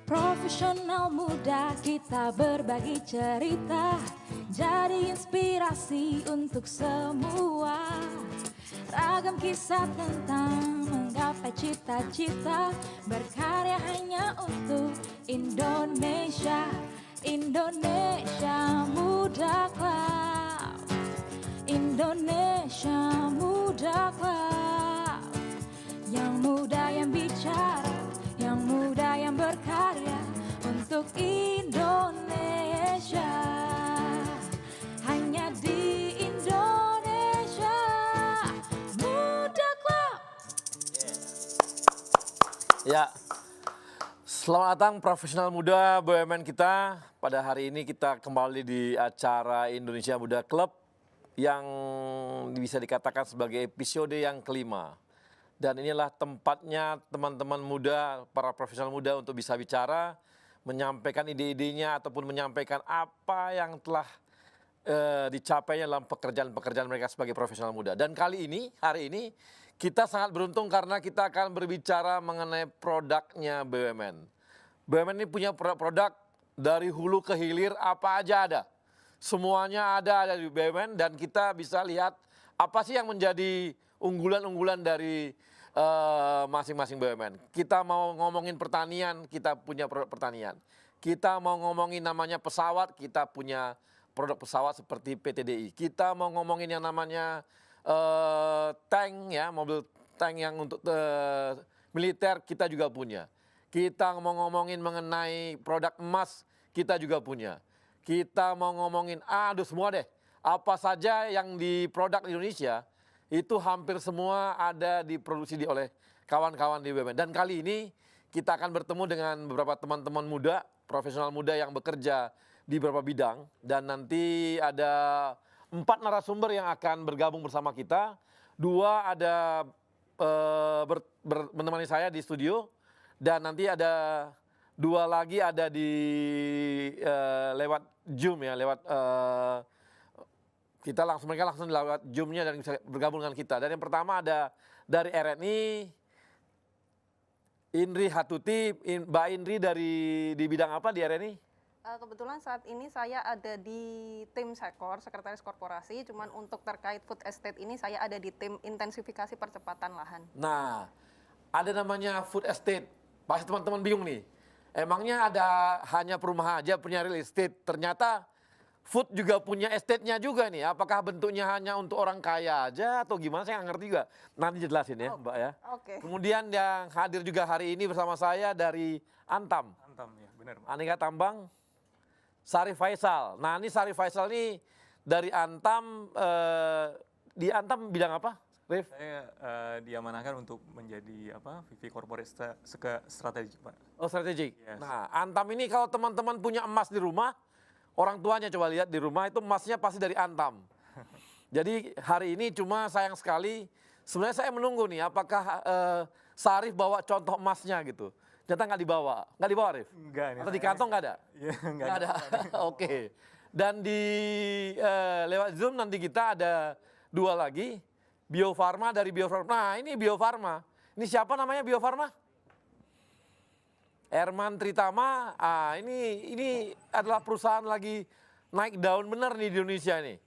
Profesional muda kita berbagi cerita, jadi inspirasi untuk semua. Ragam kisah tentang menggapai cita-cita, berkarya hanya untuk Indonesia. Indonesia Muda Club, Indonesia Muda Club. Yang muda yang bicara, yang muda yang berkarya untuk Indonesia. Hanya di Indonesia Muda Club. Ya, selamat datang profesional muda BUMN kita. Pada hari ini kita kembali di acara Indonesia Muda Club yang bisa dikatakan sebagai episode yang kelima. Dan inilah tempatnya teman-teman muda, para profesional muda untuk bisa bicara, menyampaikan ide-idenya ataupun menyampaikan apa yang telah dicapainya dalam pekerjaan-pekerjaan mereka sebagai profesional muda. Dan kali ini, hari ini, kita sangat beruntung karena kita akan berbicara mengenai produknya BUMN. BUMN ini punya produk dari hulu ke hilir, apa aja ada. Semuanya ada di BUMN dan kita bisa lihat apa sih yang menjadi unggulan-unggulan dari masing-masing BUMN. Kita mau ngomongin pertanian, kita punya produk pertanian. Kita mau ngomongin namanya pesawat, kita punya produk pesawat seperti PTDI. Kita mau ngomongin yang namanya tank, ya, mobil tank yang untuk militer, kita juga punya. Kita mau ngomongin mengenai produk emas, kita juga punya. Kita mau ngomongin, aduh semua deh, apa saja yang di produk Indonesia, itu hampir semua ada diproduksi oleh kawan-kawan di BUMN. Dan kali ini kita akan bertemu dengan beberapa teman-teman muda, profesional muda yang bekerja di beberapa bidang. Dan nanti ada 4 narasumber yang akan bergabung bersama kita. 2 ada menemani saya di studio. Dan nanti ada 2 lagi ada di lewat Zoom, ya, lewat mereka langsung lewat Zoom-nya dan bisa bergabung dengan kita. Dan yang pertama ada dari RNI, Indri Hatuti. Mbak Indri di bidang apa di RNI? Kebetulan saat ini saya ada di tim Sekor, Sekretaris Korporasi. Cuman untuk terkait food estate ini saya ada di tim intensifikasi percepatan lahan. Nah, ada namanya food estate. Pasti teman-teman bingung nih. Emangnya ada hanya perumahan aja punya real estate? Ternyata food juga punya estate-nya juga nih. Apakah bentuknya hanya untuk orang kaya aja atau gimana? Saya nggak ngerti juga. Nanti jelasin ya, Mbak ya. Oke. Kemudian yang hadir juga hari ini bersama saya dari Antam. Antam, ya benar. Aneka Tambang, Sarif Faisal. Nah, ini Sarif Faisal ini dari Antam, di Antam bidang apa, Rif? Saya diamanahkan untuk menjadi VP Corporate Strategy, Pak. Oh, strategik. Yes. Nah, Antam ini kalau teman-teman punya emas di rumah, orang tuanya coba lihat di rumah itu emasnya pasti dari Antam. Jadi hari ini cuma sayang sekali, sebenarnya saya menunggu nih apakah Sarif bawa contoh emasnya gitu. Ternyata nggak dibawa Rif? Enggak. Atau di kantong nggak ada? Iya, Nggak ada. Oke. Dan di lewat Zoom nanti kita ada 2 lagi, Bio Farma dari Bio Farma. Nah, ini Bio Farma. Ini siapa namanya Bio Farma? Herman Tritama. Ini adalah perusahaan lagi naik daun benar nih di Indonesia nih.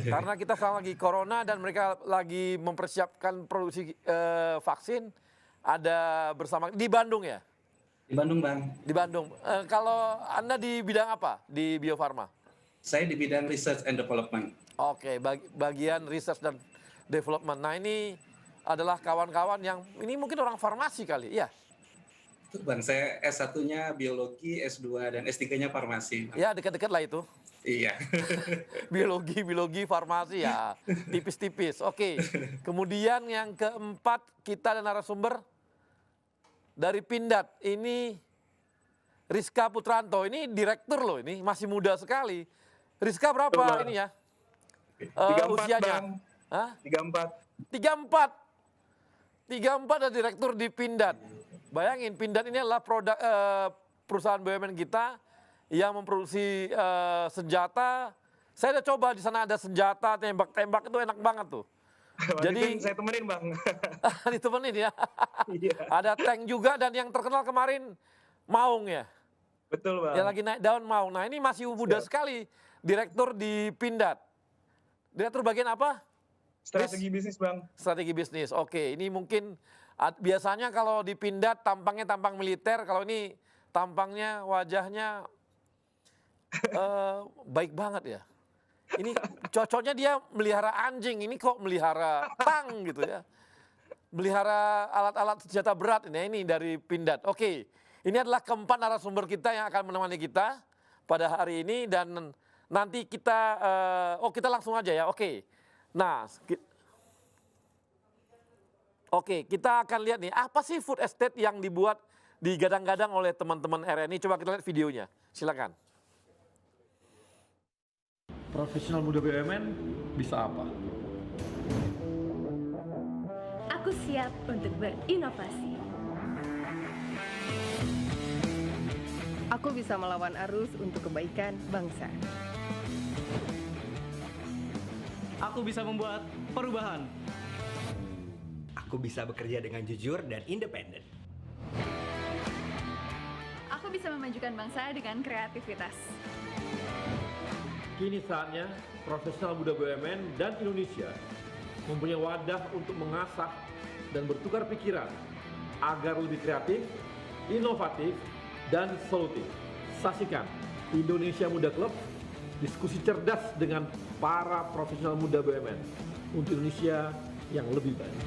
Karena kita sekarang lagi corona dan mereka lagi mempersiapkan produksi vaksin. Ada bersama di Bandung ya? Di Bandung, Bang. Di Bandung. Kalau Anda di bidang apa di Bio Farma? Saya di bidang research and development. Oke, bagian research dan development. Nah, ini adalah kawan-kawan yang ini mungkin orang farmasi kali, ya? Itu, Bang, saya S1-nya biologi, S2 dan S3-nya farmasi. Ya, dekat-dekat lah itu. Iya. Biologi, farmasi ya, tipis-tipis. Oke. Kemudian yang keempat kita ada narasumber dari Pindad. Ini Rizka Putranto. Ini direktur loh, ini masih muda sekali. Rizka berapa Betul, ini ya? 34, Usianya? Bang. Hah? 34. 34 ada direktur di Pindad. Bayangin, Pindad ini adalah produk perusahaan BUMN kita yang memproduksi senjata. Saya udah coba di sana ada senjata, tembak-tembak itu enak banget tuh. Jadi saya temenin, Bang. ditemenin ya. Iya. Ada tank juga dan yang terkenal kemarin Maung ya. Betul Bang. Yang lagi naik daun Maung. Nah ini masih muda Siap. sekali. Direktur di Pindad. Direktur bagian apa? Strategi bisnis Bang. Strategi bisnis. Oke, ini mungkin biasanya kalau di Pindad tampangnya tampang militer. Kalau ini tampangnya wajahnya baik banget ya. Ini cocoknya dia melihara anjing. Ini kok melihara tang gitu ya. Melihara alat-alat senjata berat ini dari Pindad. Oke, ini adalah keempat narasumber kita yang akan menemani kita pada hari ini dan nanti kita, kita langsung aja ya. Oke, nah, kita akan lihat nih apa sih food estate yang dibuat digadang-gadang oleh teman-teman RNI. Coba kita lihat videonya. Silakan. Profesional muda BUMN bisa apa? Aku siap untuk berinovasi. Aku bisa melawan arus untuk kebaikan bangsa. Aku bisa membuat perubahan. Aku bisa bekerja dengan jujur dan independen. Aku bisa memajukan bangsa dengan kreativitas. Kini saatnya profesional muda BUMN dan Indonesia mempunyai wadah untuk mengasah dan bertukar pikiran agar lebih kreatif, inovatif, dan solutif. Saksikan Indonesia Muda Club, diskusi cerdas dengan para profesional muda BUMN untuk Indonesia yang lebih baik.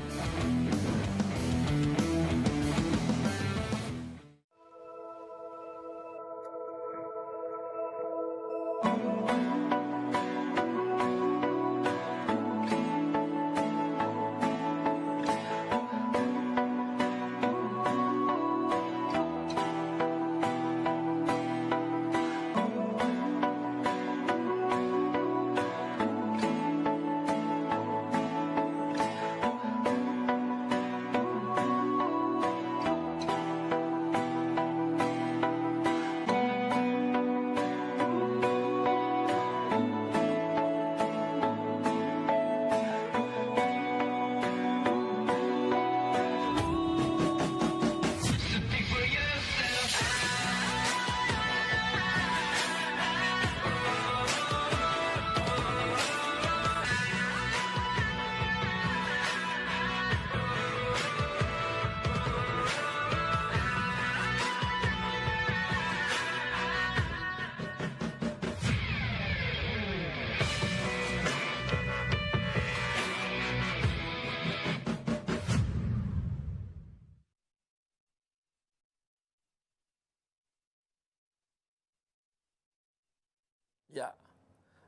Ya,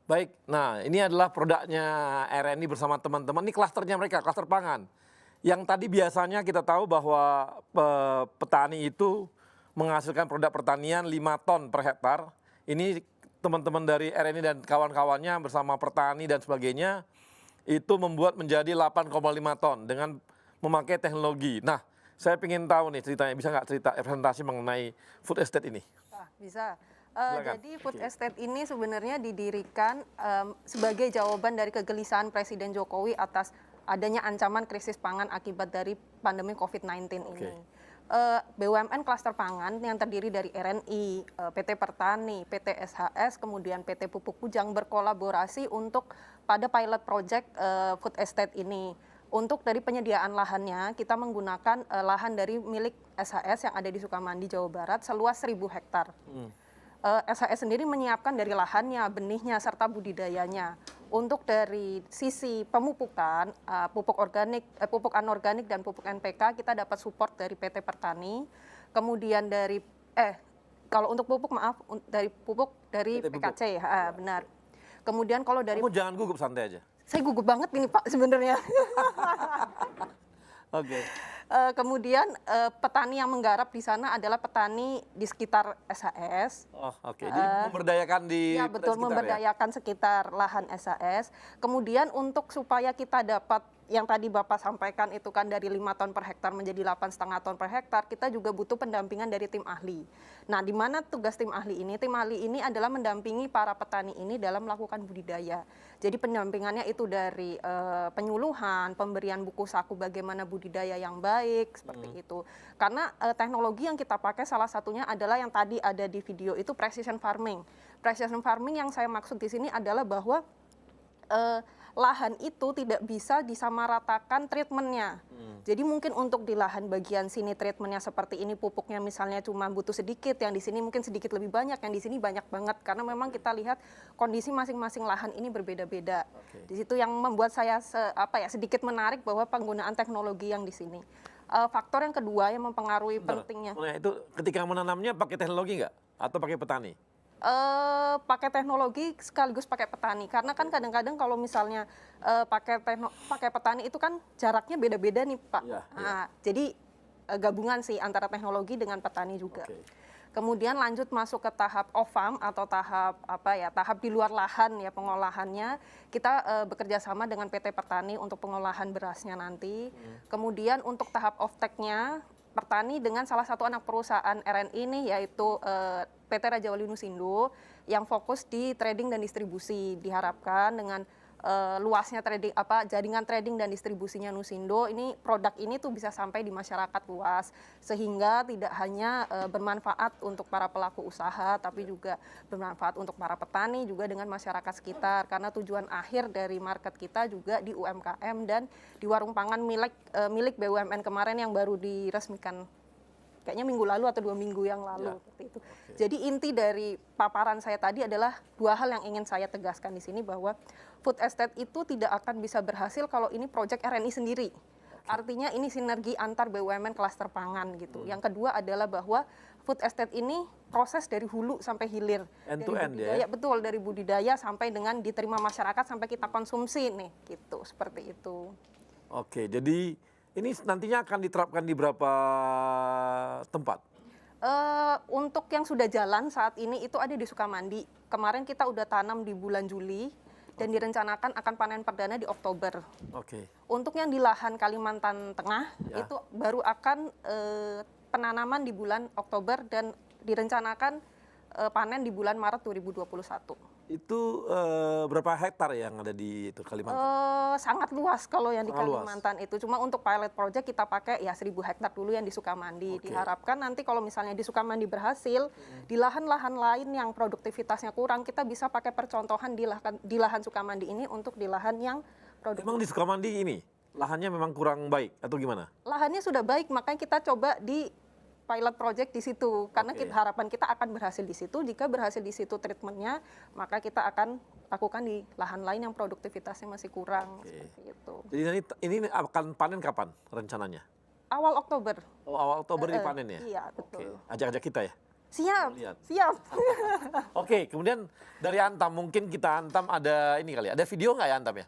baik. Nah, ini adalah produknya RNI bersama teman-teman. Ini klasternya mereka, klaster pangan. Yang tadi biasanya kita tahu bahwa petani itu menghasilkan produk pertanian 5 ton per hektar. Ini teman-teman dari RNI dan kawan-kawannya bersama petani dan sebagainya itu membuat menjadi 8,5 ton dengan memakai teknologi. Nah, saya ingin tahu nih ceritanya, bisa nggak cerita presentasi mengenai food estate ini? Bisa. Silakan. Jadi food estate ini sebenarnya didirikan sebagai jawaban dari kegelisahan Presiden Jokowi atas adanya ancaman krisis pangan akibat dari pandemi COVID-19 ini. BUMN klaster pangan yang terdiri dari RNI, PT Pertani, PT SHS, kemudian PT Pupuk Kujang berkolaborasi untuk pada pilot project food estate ini. Untuk dari penyediaan lahannya, kita menggunakan lahan dari milik SHS yang ada di Sukamandi, Jawa Barat, seluas 1.000 hektar. SHS sendiri menyiapkan dari lahannya, benihnya, serta budidayanya. Untuk dari sisi pemupukan, pupuk organik, pupuk anorganik dan pupuk NPK kita dapat support dari PT Pertani. Kemudian dari kalau untuk pupuk maaf dari pupuk dari PT Pupuk. PKC, benar. Kemudian kalau dari Kamu jangan gugup, santai aja. saya gugup banget ini Pak sebenarnya. Oke. Kemudian petani yang menggarap di sana adalah petani di sekitar SHS. Oh, oke. Jadi memberdayakan di Ya betul, sekitar memberdayakan sekitar lahan SHS. Kemudian untuk supaya kita dapat yang tadi Bapak sampaikan itu kan dari 5 ton per hektar menjadi 8,5 ton per hektar, kita juga butuh pendampingan dari tim ahli. Nah, di mana tugas tim ahli ini? Tim ahli ini adalah mendampingi para petani ini dalam melakukan budidaya. Jadi pendampingannya itu dari penyuluhan, pemberian buku saku bagaimana budidaya yang baik, seperti itu. Karena teknologi yang kita pakai salah satunya adalah yang tadi ada di video itu precision farming. Precision farming yang saya maksud di sini adalah bahwa lahan itu tidak bisa disamaratakan treatmentnya. Jadi mungkin untuk di lahan bagian sini treatmentnya seperti ini, pupuknya misalnya cuma butuh sedikit, yang di sini mungkin sedikit lebih banyak, yang di sini banyak banget. Karena memang kita lihat kondisi masing-masing lahan ini berbeda-beda. Di situ yang membuat saya sedikit menarik bahwa penggunaan teknologi yang di sini. Faktor yang kedua yang mempengaruhi pentingnya. Nah, itu ketika menanamnya pakai teknologi nggak? Atau pakai petani? Pakai teknologi sekaligus pakai petani, karena kan kadang-kadang kalau misalnya pakai petani itu kan jaraknya beda-beda nih Pak. Nah, jadi gabungan sih antara teknologi dengan petani juga. Kemudian lanjut masuk ke tahap off farm atau tahap di luar lahan ya pengolahannya. Kita bekerja sama dengan PT Pertani untuk pengolahan berasnya nanti. Kemudian untuk tahap off take-nya Pertani dengan salah satu anak perusahaan RNI ini yaitu PT Raja Wali Nusindo yang fokus di trading dan distribusi. Diharapkan dengan luasnya jaringan trading dan distribusinya Nusindo, ini produk ini tuh bisa sampai di masyarakat luas sehingga tidak hanya bermanfaat untuk para pelaku usaha tapi juga bermanfaat untuk para petani juga dengan masyarakat sekitar, karena tujuan akhir dari market kita juga di UMKM dan di warung pangan milik BUMN kemarin yang baru diresmikan kayaknya minggu lalu atau 2 minggu yang lalu seperti itu. Jadi inti dari paparan saya tadi adalah 2 hal yang ingin saya tegaskan di sini, bahwa food estate itu tidak akan bisa berhasil kalau ini proyek RNI sendiri. Artinya ini sinergi antar BUMN klaster pangan gitu. Yang kedua adalah bahwa food estate ini proses dari hulu sampai hilir. End to end ya? Betul, dari budidaya sampai dengan diterima masyarakat sampai kita konsumsi nih gitu, seperti itu. Oke, jadi ini nantinya akan diterapkan di berapa tempat? Untuk yang sudah jalan saat ini itu ada di Sukamandi. Kemarin kita udah tanam di bulan Juli dan direncanakan akan panen perdana di Oktober. Untuk yang di lahan Kalimantan Tengah itu baru akan penanaman di bulan Oktober dan direncanakan panen di bulan Maret 2021. Itu berapa hektar yang ada di itu Kalimantan? Sangat luas kalau yang di Kalimantan itu. Cuma untuk pilot project kita pakai ya 1.000 hektar dulu yang di Sukamandi. Diharapkan nanti kalau misalnya di Sukamandi berhasil, di lahan-lahan lain yang produktivitasnya kurang, kita bisa pakai percontohan di lahan Sukamandi ini untuk di lahan yang produktif. Emang di Sukamandi ini lahannya memang kurang baik atau gimana? Lahannya sudah baik, makanya kita coba di pilot project di situ, karena harapan kita akan berhasil di situ. Jika berhasil di situ treatmentnya, maka kita akan lakukan di lahan lain yang produktivitasnya masih kurang. Seperti itu. Jadi ini akan panen kapan rencananya? Awal Oktober. Oh, awal Oktober dipanen ya? Iya, betul. Ajak-ajak kita ya? Siap, siap. Oke, kemudian dari Antam, mungkin kita Antam ada ini kali ya, ada video nggak ya Antam ya?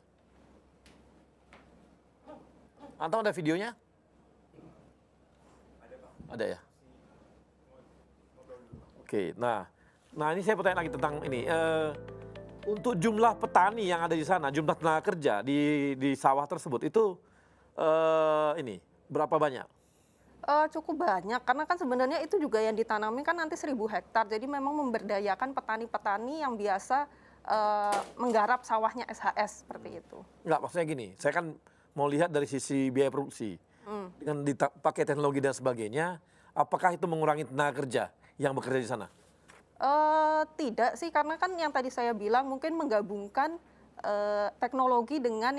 Antam ada videonya? Ada ya? Oke, nah ini saya bertanya lagi tentang ini. Untuk jumlah petani yang ada di sana, jumlah tenaga kerja di sawah tersebut itu ini berapa banyak? Cukup banyak, karena kan sebenarnya itu juga yang ditanami kan nanti 1.000 hektar. Jadi memang memberdayakan petani-petani yang biasa menggarap sawahnya SHS seperti itu. Enggak, maksudnya gini, saya kan mau lihat dari sisi biaya produksi. Dengan dipakai teknologi dan sebagainya, apakah itu mengurangi tenaga kerja yang bekerja di sana? Tidak sih, karena kan yang tadi saya bilang mungkin menggabungkan teknologi dengan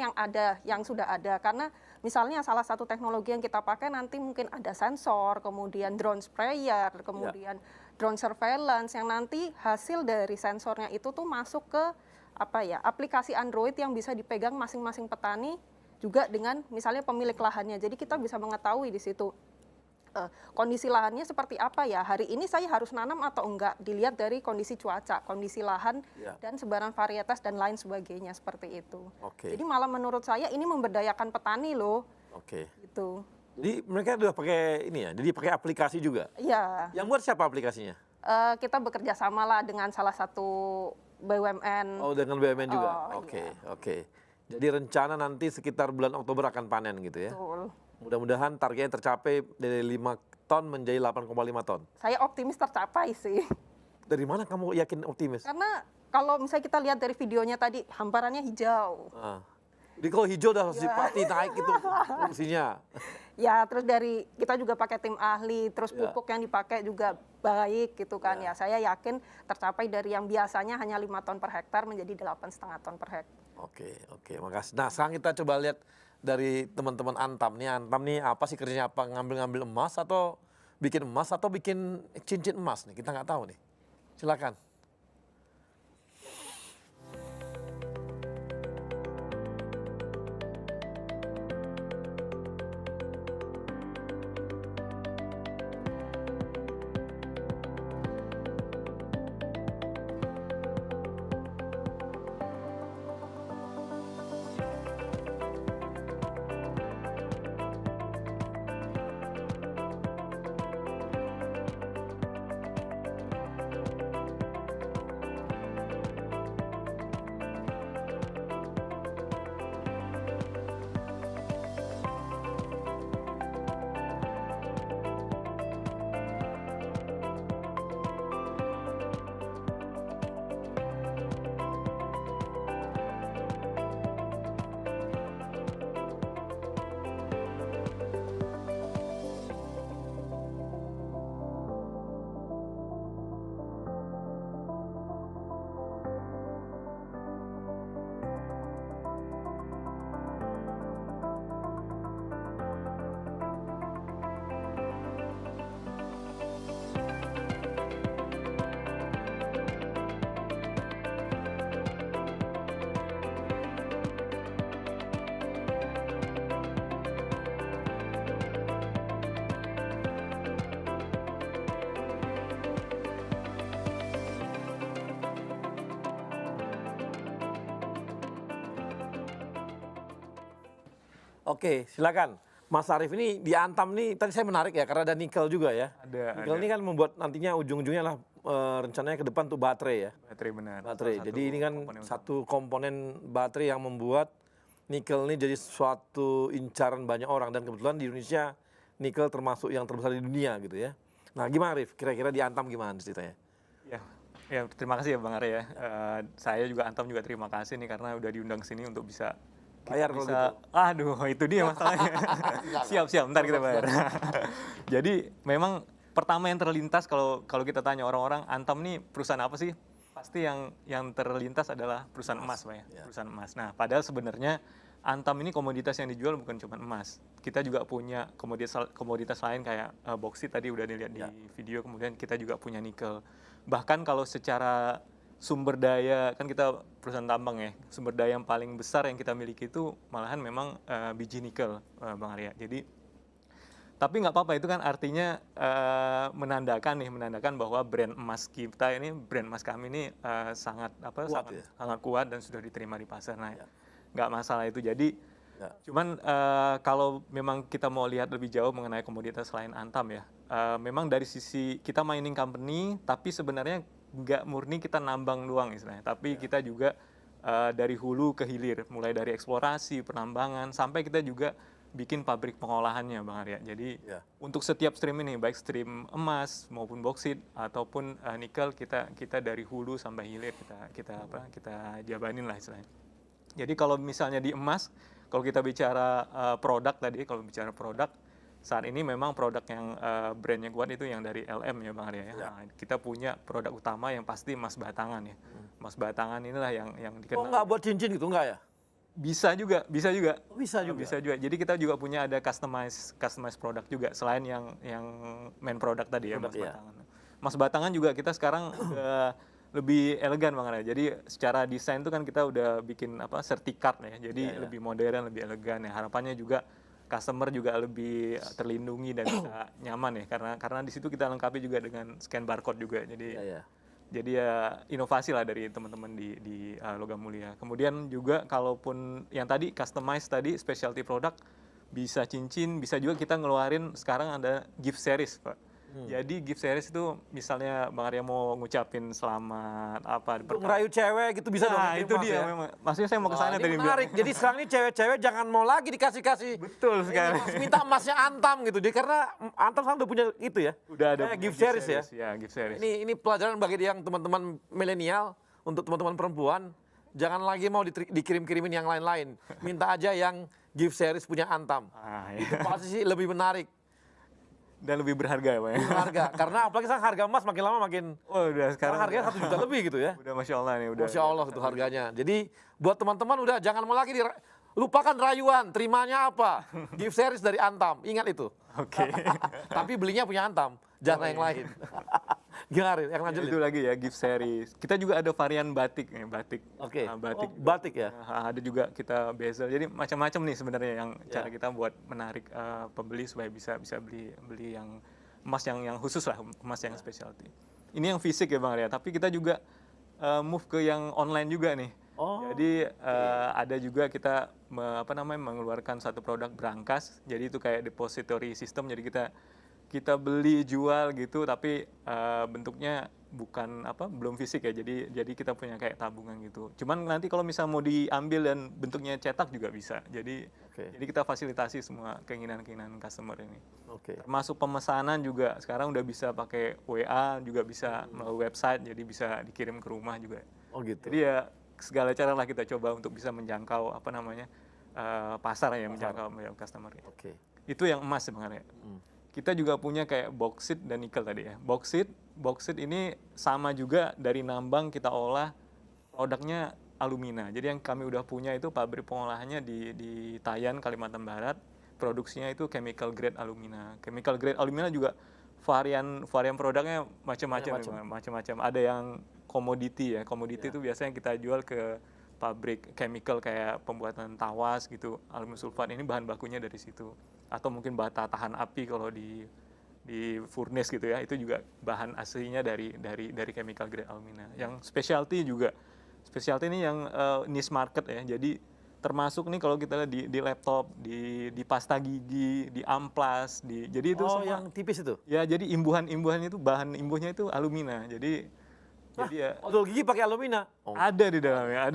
yang sudah ada. Karena misalnya salah satu teknologi yang kita pakai nanti mungkin ada sensor, kemudian drone sprayer, kemudian drone surveillance yang nanti hasil dari sensornya itu tuh masuk ke aplikasi Android yang bisa dipegang masing-masing petani juga dengan misalnya pemilik lahannya. Jadi kita bisa mengetahui di situ kondisi lahannya seperti apa ya. Hari ini saya harus nanam atau enggak, dilihat dari kondisi cuaca, kondisi lahan, dan sebaran varietas dan lain sebagainya seperti itu. Jadi malah menurut saya ini memberdayakan petani loh. Gitu. Jadi mereka udah pakai ini ya, jadi pakai aplikasi juga? Iya. Yang buat siapa aplikasinya? Kita bekerja sama lah dengan salah satu BUMN. Oh, dengan BUMN juga? Oke. Jadi rencana nanti sekitar bulan Oktober akan panen gitu ya. Betul. Mudah-mudahan targetnya tercapai dari 5 ton menjadi 8,5 ton. Saya optimis tercapai sih. Dari mana kamu yakin optimis? Karena kalau misalnya kita lihat dari videonya tadi, hamparannya hijau. Jadi kalau hijau udah harus pasti naik itu fungsinya. Ya, terus dari kita juga pakai tim ahli, terus pupuk yang dipakai juga baik gitu kan. Ya, saya yakin tercapai dari yang biasanya hanya 5 ton per hektar menjadi 8,5 ton per hektar. Oke, makasih. Nah, sekarang kita coba lihat dari teman-teman Antam nih. Antam nih apa sih kerjanya, apa ngambil-ngambil emas atau bikin cincin emas nih? Kita nggak tahu nih. Silakan. Oke, silakan. Mas Arief ini di Antam nih, tadi saya menarik ya karena ada nikel juga ya. Ada. Nikel ini kan membuat nantinya ujung-ujungnya lah rencananya ke depan tuh baterai ya. Baterai benar. Baterai. Salah Jadi ini kan komponen satu komponen baterai yang membuat nikel ini jadi suatu incaran banyak orang, dan kebetulan di Indonesia nikel termasuk yang terbesar di dunia gitu ya. Nah, gimana Arief? Kira-kira di Antam gimana ceritanya? Ya, terima kasih ya Bang Arya ya. Saya juga Antam juga terima kasih nih karena udah diundang sini untuk bisa Bayar kalau gitu. Aduh, itu dia masalahnya. Siap, ntar kita bayar. Jadi memang pertama yang terlintas kalau kita tanya orang-orang, Antam nih perusahaan apa sih? Pasti yang terlintas adalah perusahaan emas, Pak ya. Perusahaan emas. Nah, padahal sebenarnya Antam ini komoditas yang dijual bukan cuma emas. Kita juga punya komoditas lain kayak boksit tadi udah dilihat di video, kemudian kita juga punya nikel. Bahkan kalau secara sumber daya, kan kita perusahaan tambang ya, sumber daya yang paling besar yang kita miliki itu malahan memang biji nikel, Bang Arya. Jadi, tapi nggak apa-apa, itu kan artinya menandakan bahwa brand emas kita ini, brand emas kami ini sangat kuat dan sudah diterima di pasar. Nah, nggak masalah itu. Jadi, cuman kalau memang kita mau lihat lebih jauh mengenai komoditas lain Antam ya, memang dari sisi kita mining company, tapi sebenarnya nggak murni kita nambang doang istilahnya, tapi kita juga dari hulu ke hilir, mulai dari eksplorasi, penambangan, sampai kita juga bikin pabrik pengolahannya, Bang Arya. Jadi untuk setiap stream ini, baik stream emas maupun boksit ataupun nikel, kita dari hulu sampai hilir kita jabanin lah istilahnya. Jadi kalau misalnya di emas, kalau kita bicara produk tadi, saat ini memang produk yang brandnya kuat itu yang dari LM ya Bang Arya ya. Nah, kita punya produk utama yang pasti emas batangan ya. Emas batangan inilah yang dikenal. Oh, nggak buat cincin gitu enggak ya? Bisa juga. Bisa juga. Jadi kita juga punya ada customize produk juga selain yang main produk tadi ya emas batangan. Emas batangan juga kita sekarang lebih elegan Bang Arya. Jadi secara desain itu kan kita udah bikin sertikat ya. Jadi lebih modern, lebih elegan ya. Harapannya juga customer juga lebih terlindungi dan bisa nyaman ya, karena di situ kita lengkapi juga dengan scan barcode juga. Jadi ya inovasi lah dari teman-teman di Logam Mulia. Kemudian juga kalaupun yang tadi customize tadi specialty product, bisa cincin, bisa juga kita ngeluarin sekarang ada gift series Pak. Jadi gift series itu misalnya Bang Arya mau ngucapin selamat apa Untuk ngerayu cewek gitu bisa dong. Nah, kirim itu mas dia ya? memang. Maksudnya saya mau ke sana Wah, tadi ini menarik. Jadi sekarang ini cewek-cewek jangan mau lagi dikasih-kasih. Betul sekali. Ini minta emasnya Antam gitu. Dia karena Antam sekarang udah punya itu ya. Udah ada Kayak punya gift series ya. Ya, gift series. Ini pelajaran bagi yang teman-teman milenial, untuk teman-teman perempuan, jangan lagi mau dikirim-kirimin yang lain-lain. Minta aja yang gift series punya Antam. Iya. Itu pasti sih lebih menarik. Dan lebih berharga ya, Pak. Harga, karena apalagi sekarang harga emas makin lama makin. Oh, udah sekarang Harganya 1 juta lebih gitu ya. udah Masya Allah nih, udah. Masya Allah itu harganya. Jadi buat teman-teman udah jangan mau lagi lupakan rayuan, terimanya apa? Gift series dari Antam, ingat itu. Oke. Tapi belinya punya Antam, jangan yang lain. Gimana yang lanjut? Itu lagi ya gift series. Kita juga ada varian batik nih, batik. Oke. Batik. Batik ya. Ada juga kita bezel. Jadi macam-macam nih sebenarnya yang cara kita buat menarik pembeli supaya bisa beli yang emas yang khusus lah, emas yang specialty. Ini yang fisik ya Bang Arya, tapi kita juga move ke yang online juga nih. Jadi ada juga kita mengeluarkan satu produk berangkas. Jadi itu kayak depository system. Jadi kita beli jual gitu, tapi bentuknya belum fisik ya. Jadi kita punya kayak tabungan gitu. Cuman nanti kalau misal mau diambil dan bentuknya cetak juga bisa. Jadi kita fasilitasi semua keinginan customer ini. Termasuk pemesanan juga sekarang udah bisa pakai WA, juga bisa melalui website, jadi bisa dikirim ke rumah juga. Oh gitu. Jadi ya segala cara lah kita coba untuk bisa menjangkau pasar ya, menjangkau customer. Itu yang emas sebenarnya. Kita juga punya kayak boksit dan nikel tadi ya. Boksit ini sama juga dari Nambang kita olah produknya alumina. Jadi yang kami udah punya itu pabrik pengolahannya di Tayan, Kalimantan Barat. Produksinya itu chemical grade alumina. Chemical grade alumina juga varian produknya macam-macam. Ada yang komoditi ya. Komoditi itu biasanya kita jual ke pabrik chemical kayak pembuatan tawas gitu. Aluminium sulfat ini bahan bakunya dari situ. Atau mungkin bata tahan api kalau di furnace gitu ya, itu juga bahan aslinya dari chemical grade alumina. Yang specialty juga, specialty ini yang niche market ya, jadi termasuk nih kalau kita lihat di laptop, di pasta gigi, di amplas, jadi itu semua yang tipis itu? Ya, jadi imbuhan itu bahan imbuhnya itu alumina, jadi ya odol gigi pakai alumina? Ada di dalamnya.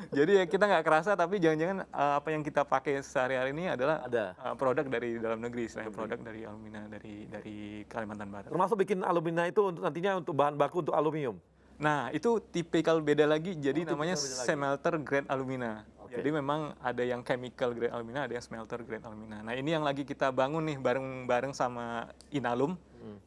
Jadi ya kita nggak kerasa, tapi jangan-jangan apa yang kita pakai sehari-hari ini adalah produk dari dalam negeri, selain produk dari alumina dari Kalimantan Barat. Termasuk bikin alumina itu nantinya untuk bahan baku untuk aluminium. Nah, itu tipikal beda lagi, jadi namanya smelter grade alumina. Jadi memang ada yang chemical grade alumina, ada yang smelter grade alumina. Nah, ini yang lagi kita bangun nih bareng sama Inalum.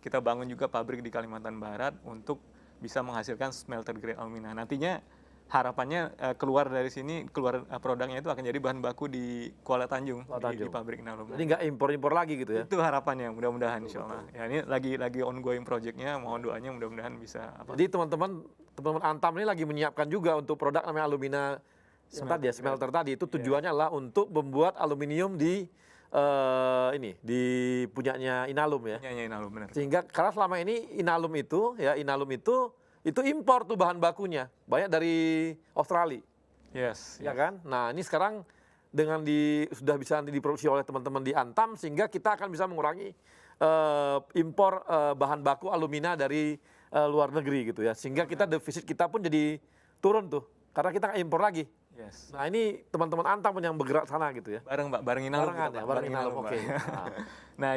Kita bangun juga pabrik di Kalimantan Barat untuk bisa menghasilkan smelter grade alumina. Nantinya harapannya keluar dari sini, produknya itu akan jadi bahan baku di Kuala Tanjung. Di pabrik Inalum. Jadi nggak impor-impor lagi gitu ya? Itu harapannya, mudah-mudahan insya Allah. Ya, ini lagi ongoing projectnya, mohon doanya mudah-mudahan bisa. Jadi teman-teman Antam ini lagi menyiapkan juga untuk produk namanya alumina smelter tadi. Itu tujuannya adalah untuk membuat aluminium di punyanya Inalum ya. Punyanya Inalum, benar. Sehingga karena selama ini Inalum itu impor tuh bahan bakunya, banyak dari Australia. Yes. Ya kan? Nah, ini sekarang dengan sudah bisa diproduksi oleh teman-teman di Antam, sehingga kita akan bisa mengurangi impor bahan baku alumina dari luar negeri gitu ya. Sehingga kita defisit kita pun jadi turun tuh, karena kita nggak impor lagi. Yes. Nah, ini teman-teman Antam yang bergerak sana gitu ya. Bareng Inalum. Bareng Inalum, oke. Nah,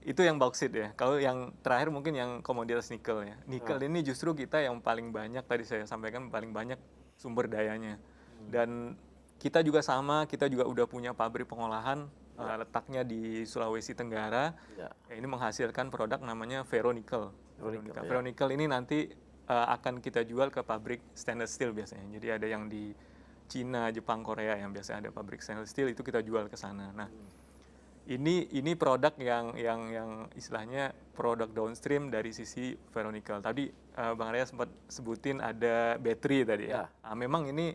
itu yang bauksit ya. Kalau yang terakhir mungkin yang komoditas nikel ya. Nikel ini justru kita yang paling banyak, tadi saya sampaikan paling banyak sumber dayanya. Dan kita juga udah punya pabrik pengolahan, letaknya di Sulawesi Tenggara. Ini menghasilkan produk namanya ferronikel. Ferronikel ini nanti akan kita jual ke pabrik stainless steel biasanya. Jadi ada yang di Cina, Jepang, Korea yang biasanya ada pabrik stainless steel, itu kita jual ke sana. Nah, ini produk yang istilahnya produk downstream dari sisi ferronikel. Tadi Bang Arya sempat sebutin ada baterai tadi ya. Nah, memang ini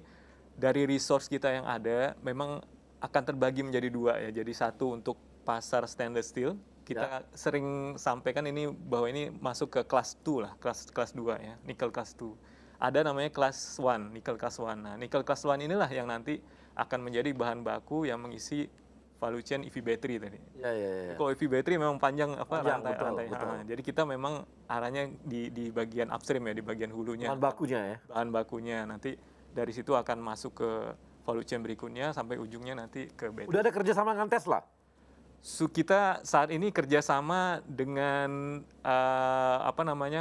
dari resource kita yang ada memang akan terbagi menjadi dua ya. Jadi satu untuk pasar stainless steel. Kita sering sampaikan ini bahwa ini masuk ke kelas 2 lah, kelas 2 ya, nikel kelas 2. Ada namanya kelas 1, nikel kelas 1. Nah, nikel kelas 1 inilah yang nanti akan menjadi bahan baku yang mengisi value chain EV battery tadi. Ya. Kalau EV battery memang panjang Panjang, rantai. betul. Jadi kita memang arahnya di bagian upstream ya, di bagian hulunya. Bahan bakunya ya. Bahan bakunya nanti dari situ akan masuk ke value chain berikutnya sampai ujungnya nanti ke battery. Udah ada kerjasama dengan Tesla? Kita saat ini kerjasama dengan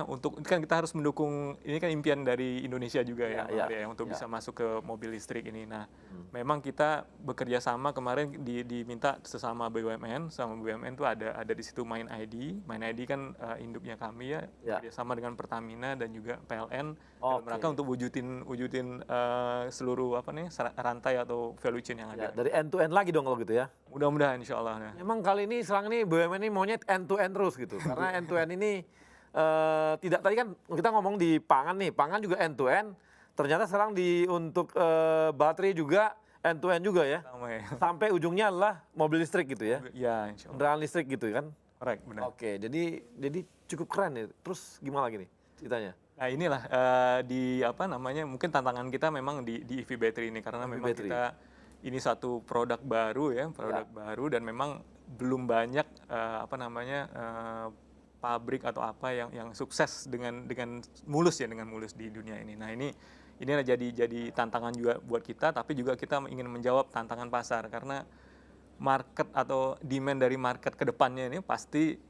untuk kan kita harus mendukung, ini kan impian dari Indonesia juga ya, Bang Arya, untuk bisa masuk ke mobil listrik ini. Nah, memang kita bekerja sama kemarin diminta sesama BUMN, sama BUMN tuh ada di situ Mind ID kan induknya kami ya, kerjasama dengan Pertamina dan juga PLN dalam rangka untuk wujudin seluruh rantai atau value chain yang ada. Dari end to end lagi dong kalau gitu ya. Mudah-mudahan insya Allah. Memang kali ini selang ini BUMN ini maunya end to end terus gitu. Karena end to end ini tidak, tadi kan kita ngomong di pangan nih, pangan juga end to end. Ternyata sekarang untuk baterai juga end to end juga ya. Sama ya. Sampai ujungnya adalah mobil listrik gitu ya. Ya, insya Allah. Kendaraan listrik gitu kan. Correct, benar. Oke, jadi cukup keren ya. Terus gimana lagi nih ceritanya? Nah inilah mungkin tantangan kita memang di EV battery ini karena memang kita ini satu produk baru ya, baru dan memang belum banyak pabrik atau apa yang sukses dengan mulus di dunia ini. Nah ini adalah jadi tantangan juga buat kita, tapi juga kita ingin menjawab tantangan pasar karena market atau demand dari market kedepannya ini pasti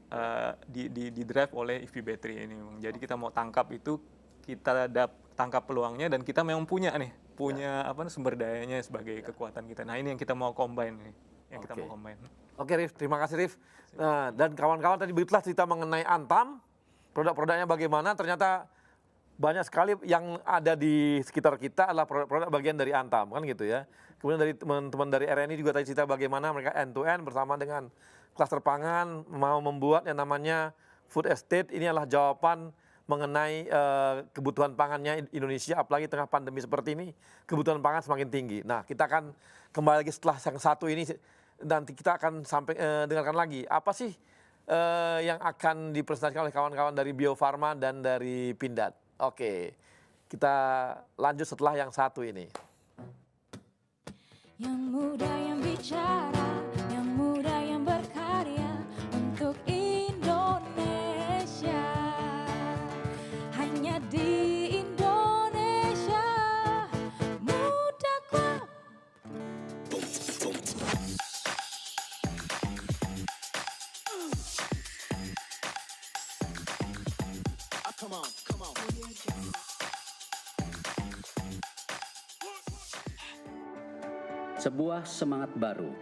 di drive oleh EV battery ini. Jadi kita mau tangkap itu, kita tangkap peluangnya dan kita memang punya sumber dayanya sebagai kekuatan kita. Nah ini yang kita mau combine nih, kita mau combine. Oke Rif, terima kasih Rif. Nah, dan kawan-kawan tadi begitulah cerita mengenai Antam, produk-produknya bagaimana, ternyata banyak sekali yang ada di sekitar kita adalah produk-produk bagian dari Antam, kan gitu ya. Kemudian dari teman-teman dari RNI juga tadi cerita bagaimana mereka end to end bersama dengan klaster pangan mau membuat yang namanya food estate. Ini adalah jawaban mengenai kebutuhan pangannya Indonesia, apalagi tengah pandemi seperti ini, kebutuhan pangan semakin tinggi. Nah, kita akan kembali lagi setelah yang satu ini, nanti kita akan dengarkan lagi apa sih yang akan dipresentasikan oleh kawan-kawan dari Bio Farma dan dari Pindad. Oke, kita lanjut setelah yang satu ini. Yang muda yang bicara, yang muda yang berkarya untuk Indonesia. Hanya di Indonesia Muda Club. Sebuah semangat baru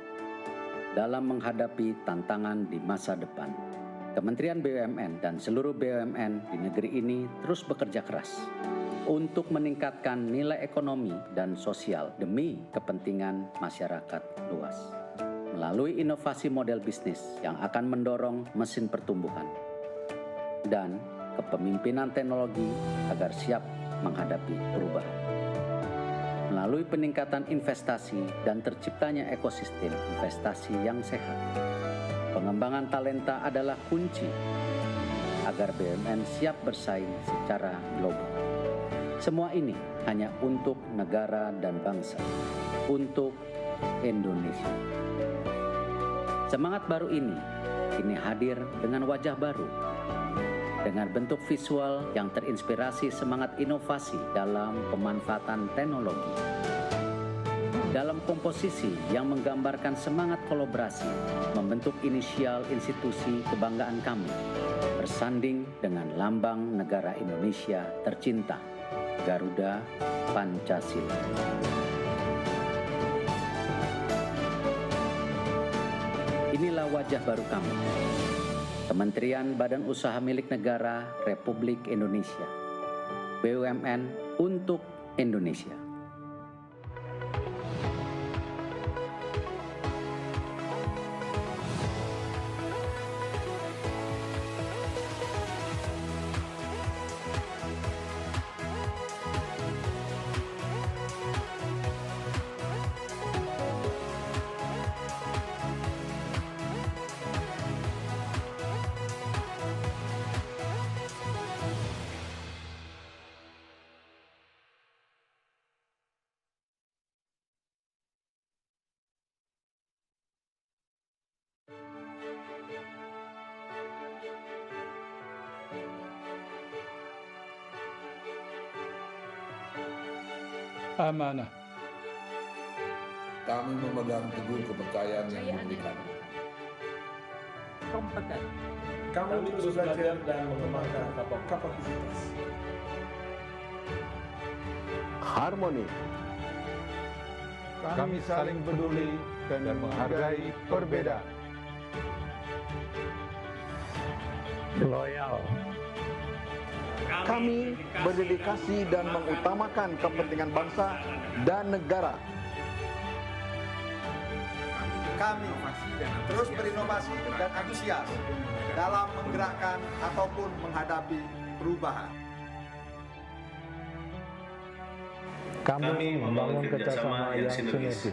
dalam menghadapi tantangan di masa depan. Kementerian BUMN dan seluruh BUMN di negeri ini terus bekerja keras untuk meningkatkan nilai ekonomi dan sosial demi kepentingan masyarakat luas. Melalui inovasi model bisnis yang akan mendorong mesin pertumbuhan dan kepemimpinan teknologi agar siap menghadapi perubahan. Melalui peningkatan investasi dan terciptanya ekosistem investasi yang sehat. Pengembangan talenta adalah kunci agar BUMN siap bersaing secara global. Semua ini hanya untuk negara dan bangsa, untuk Indonesia. Semangat baru ini hadir dengan wajah baru, dengan bentuk visual yang terinspirasi semangat inovasi dalam pemanfaatan teknologi. Dalam komposisi yang menggambarkan semangat kolaborasi, membentuk inisial institusi kebanggaan kami, bersanding dengan lambang negara Indonesia tercinta, Garuda Pancasila. Inilah wajah baru kami, Kementerian Badan Usaha Milik Negara Republik Indonesia, BUMN untuk Indonesia. amanah. Kami memegang teguh kepercayaan yang diberikan. Kompeten. Kami terus belajar dan mengembangkan kapasitas. Harmoni. Kami saling peduli dan menghargai perbedaan. Loyal. Kami berdedikasi dan mengutamakan kepentingan bangsa dan negara. Kami terus berinovasi dan antusias dalam menggerakkan ataupun menghadapi perubahan. Kami membangun kerjasama yang sinergis.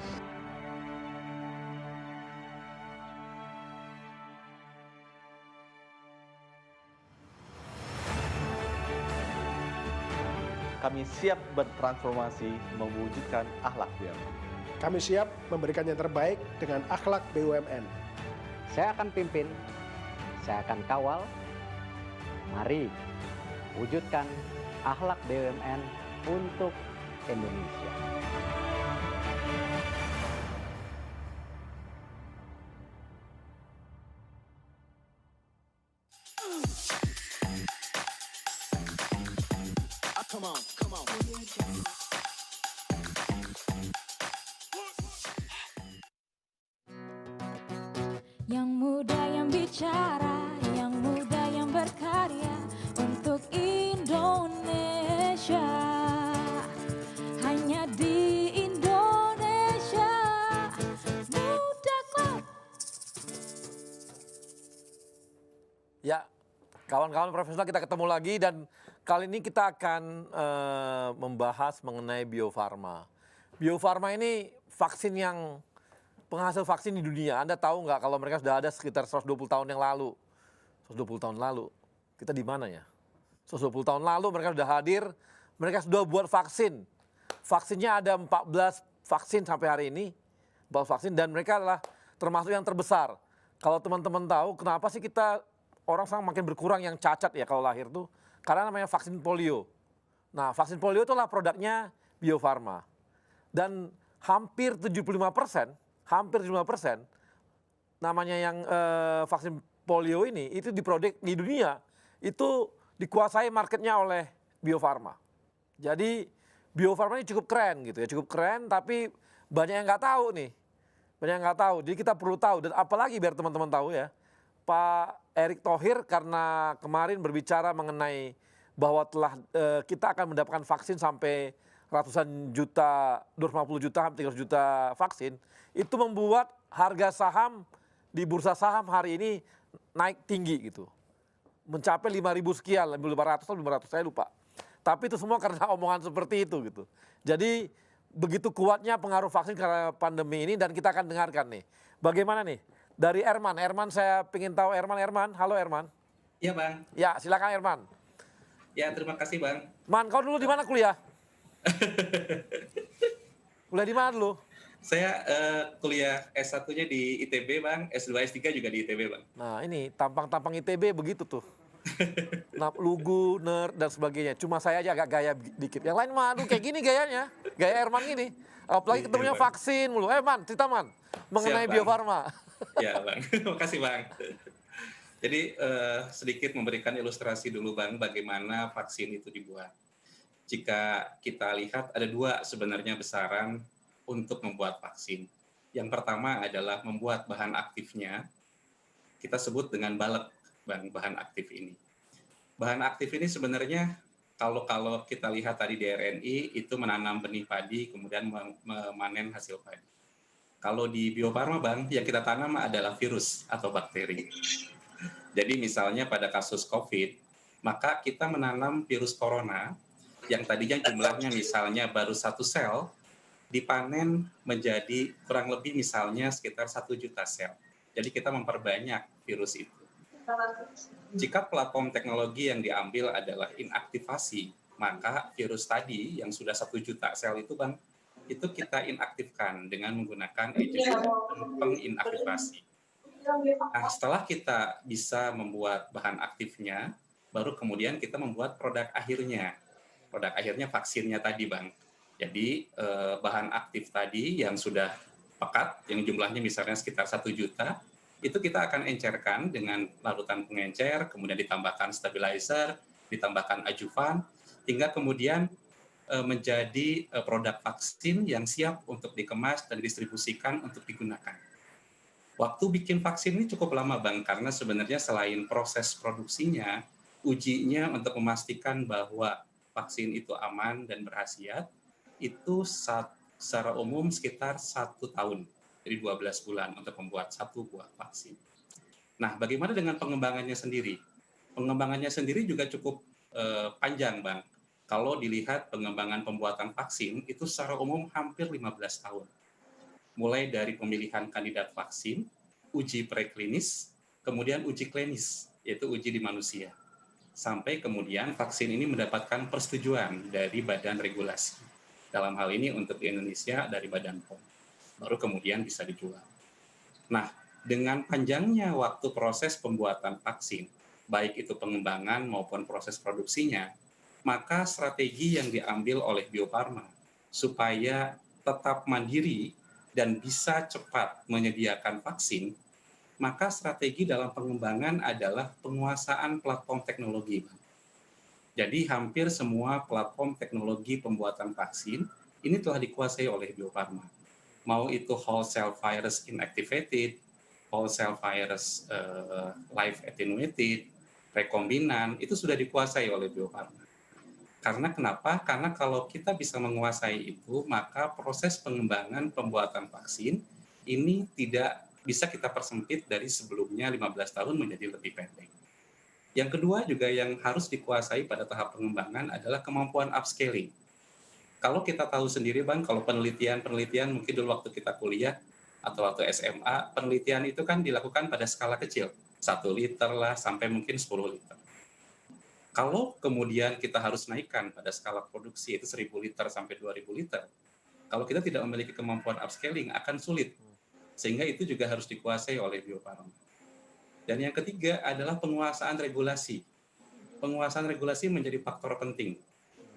Kami siap bertransformasi mewujudkan akhlak BUMN. Kami siap memberikan yang terbaik dengan akhlak BUMN. Saya akan pimpin, saya akan kawal. Mari wujudkan akhlak BUMN untuk Indonesia. Come on, come on. Yang muda yang bicara, yang muda yang berkarya untuk Indonesia. Hanya di Indonesia Muda Club. Ya, kawan-kawan profesional, kita ketemu lagi dan kali ini kita akan membahas mengenai Bio Farma. Bio Farma ini vaksin yang penghasil vaksin di dunia. Anda tahu nggak kalau mereka sudah ada sekitar 120 tahun yang lalu. 120 tahun lalu. Kita di mana ya? 120 tahun lalu mereka sudah hadir, mereka sudah buat vaksin. Vaksinnya ada 14 vaksin sampai hari ini. 14 vaksin dan mereka adalah termasuk yang terbesar. Kalau teman-teman tahu kenapa sih kita orang sekarang makin berkurang yang cacat ya kalau lahir tuh? Karena namanya vaksin polio. Nah, vaksin polio itulah produknya Bio Farma. Dan hampir 75%, namanya yang vaksin polio ini itu diproduk di dunia itu dikuasai marketnya oleh Bio Farma. Jadi Bio Farma ini cukup keren gitu ya, cukup keren tapi banyak yang nggak tahu nih. Banyak yang nggak tahu, jadi kita perlu tahu dan apalagi biar teman-teman tahu ya. Pak Erick Thohir karena kemarin berbicara mengenai bahwa telah kita akan mendapatkan vaksin sampai ratusan juta, 250 juta, hampir 300 juta vaksin, itu membuat harga saham di bursa saham hari ini naik tinggi gitu. Mencapai 5.000 sekian, 500 atau 500, saya lupa. Tapi itu semua karena omongan seperti itu gitu. Jadi begitu kuatnya pengaruh vaksin karena pandemi ini dan kita akan dengarkan nih. Bagaimana nih? Dari Erman, saya ingin tahu Erman, halo Erman. Iya Bang. Ya silakan Erman. Ya terima kasih Bang. Man, kau dulu di mana kuliah? Kuliah di mana dulu? Saya kuliah S1-nya di ITB Bang, S2, S3 juga di ITB Bang. Nah ini tampang-tampang ITB begitu tuh. Nah, lugu, nerd dan sebagainya. Cuma saya aja agak gaya dikit. Yang lain mah aduh kayak gini gayanya. Gaya Erman gini. Apalagi ketemunya vaksin mulu. Man, cerita Man mengenai Bio Farma. Ya Bang, terima kasih Bang. Jadi sedikit memberikan ilustrasi dulu Bang bagaimana vaksin itu dibuat. Jika kita lihat ada dua sebenarnya besaran untuk membuat vaksin. Yang pertama adalah membuat bahan aktifnya, kita sebut dengan balek bahan aktif ini. Bahan aktif ini sebenarnya kalau kita lihat tadi di RNI itu menanam benih padi kemudian memanen hasil padi. Kalau di Bio Farma Bang, yang kita tanam adalah virus atau bakteri. Jadi misalnya pada kasus COVID, maka kita menanam virus corona yang tadinya jumlahnya misalnya baru 1 sel, dipanen menjadi kurang lebih misalnya sekitar 1 juta sel. Jadi kita memperbanyak virus itu. Jika platform teknologi yang diambil adalah inaktivasi, maka virus tadi yang sudah 1 juta sel itu Bang, itu kita inaktifkan dengan menggunakan agent penginaktivasi. Nah, setelah kita bisa membuat bahan aktifnya, baru kemudian kita membuat produk akhirnya. Produk akhirnya vaksinnya tadi, Bang. Jadi bahan aktif tadi yang sudah pekat, yang jumlahnya misalnya sekitar 1 juta, itu kita akan encerkan dengan larutan pengencer, kemudian ditambahkan stabilizer, ditambahkan adjuvan, hingga kemudian menjadi produk vaksin yang siap untuk dikemas dan didistribusikan untuk digunakan. Waktu bikin vaksin ini cukup lama, Bang, karena sebenarnya selain proses produksinya, ujinya untuk memastikan bahwa vaksin itu aman dan berkhasiat, itu secara umum sekitar 1 tahun. Jadi 12 bulan untuk membuat 1 buah vaksin. Nah, bagaimana dengan pengembangannya sendiri? Pengembangannya sendiri juga cukup panjang, Bang. Kalau dilihat pengembangan pembuatan vaksin, itu secara umum hampir 15 tahun. Mulai dari pemilihan kandidat vaksin, uji preklinis, kemudian uji klinis, yaitu uji di manusia. Sampai kemudian vaksin ini mendapatkan persetujuan dari badan regulasi. Dalam hal ini untuk di Indonesia dari Badan POM. Baru kemudian bisa dijual. Nah, dengan panjangnya waktu proses pembuatan vaksin, baik itu pengembangan maupun proses produksinya, maka strategi yang diambil oleh Bio Farma supaya tetap mandiri dan bisa cepat menyediakan vaksin, maka strategi dalam pengembangan adalah penguasaan platform teknologi. Jadi hampir semua platform teknologi pembuatan vaksin ini telah dikuasai oleh Bio Farma. Mau itu whole cell virus inactivated, whole cell virus live attenuated, rekombinan, itu sudah dikuasai oleh Bio Farma. Karena kenapa? Karena kalau kita bisa menguasai itu, maka proses pengembangan pembuatan vaksin ini tidak bisa kita persempit dari sebelumnya 15 tahun menjadi lebih pendek. Yang kedua juga yang harus dikuasai pada tahap pengembangan adalah kemampuan upscaling. Kalau kita tahu sendiri, Bang, kalau penelitian mungkin dulu waktu kita kuliah atau waktu SMA, penelitian itu kan dilakukan pada skala kecil. 1 liter lah sampai mungkin 10 liter. Kalau kemudian kita harus naikkan pada skala produksi itu 1.000 liter sampai 2.000 liter, kalau kita tidak memiliki kemampuan upscaling akan sulit. Sehingga itu juga harus dikuasai oleh Bio Farma. Dan yang ketiga adalah penguasaan regulasi. Penguasaan regulasi menjadi faktor penting.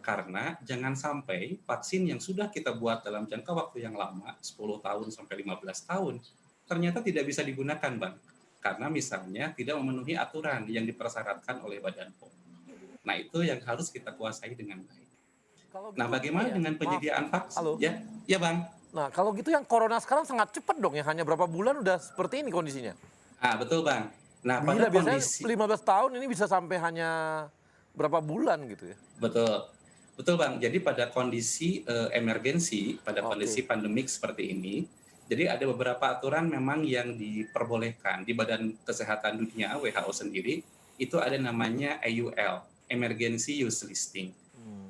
Karena jangan sampai vaksin yang sudah kita buat dalam jangka waktu yang lama, 10 tahun sampai 15 tahun, ternyata tidak bisa digunakan, Bang. Karena misalnya tidak memenuhi aturan yang dipersyaratkan oleh Badan POM. Nah, itu yang harus kita kuasai dengan baik. Nah, bagaimana dengan penyediaan vaksin? Ya, Bang. Nah, kalau gitu yang corona sekarang sangat cepat dong ya, hanya berapa bulan udah seperti ini kondisinya. Betul, Bang. Nah, pada kondisi 15 tahun ini bisa sampai hanya berapa bulan gitu ya. Betul, Bang. Jadi pada kondisi emergensi, pada kondisi pandemik seperti ini, jadi ada beberapa aturan memang yang diperbolehkan di Badan Kesehatan Dunia WHO sendiri, itu ada namanya EUL, Emergency Use Listing.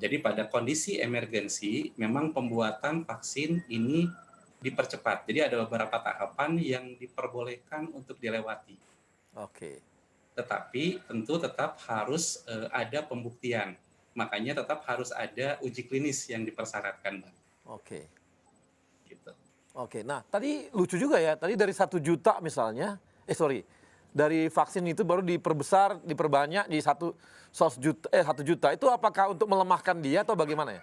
Jadi pada kondisi emergensi, memang pembuatan vaksin ini dipercepat. Jadi ada beberapa tahapan yang diperbolehkan untuk dilewati. Tetapi tentu tetap harus ada pembuktian. Makanya tetap harus ada uji klinis yang dipersyaratkan, Bang. Gitu. Nah tadi lucu juga ya, tadi dari 1 juta misalnya, dari vaksin itu baru diperbesar, diperbanyak di 1 juta. Itu apakah untuk melemahkan dia atau bagaimana ya?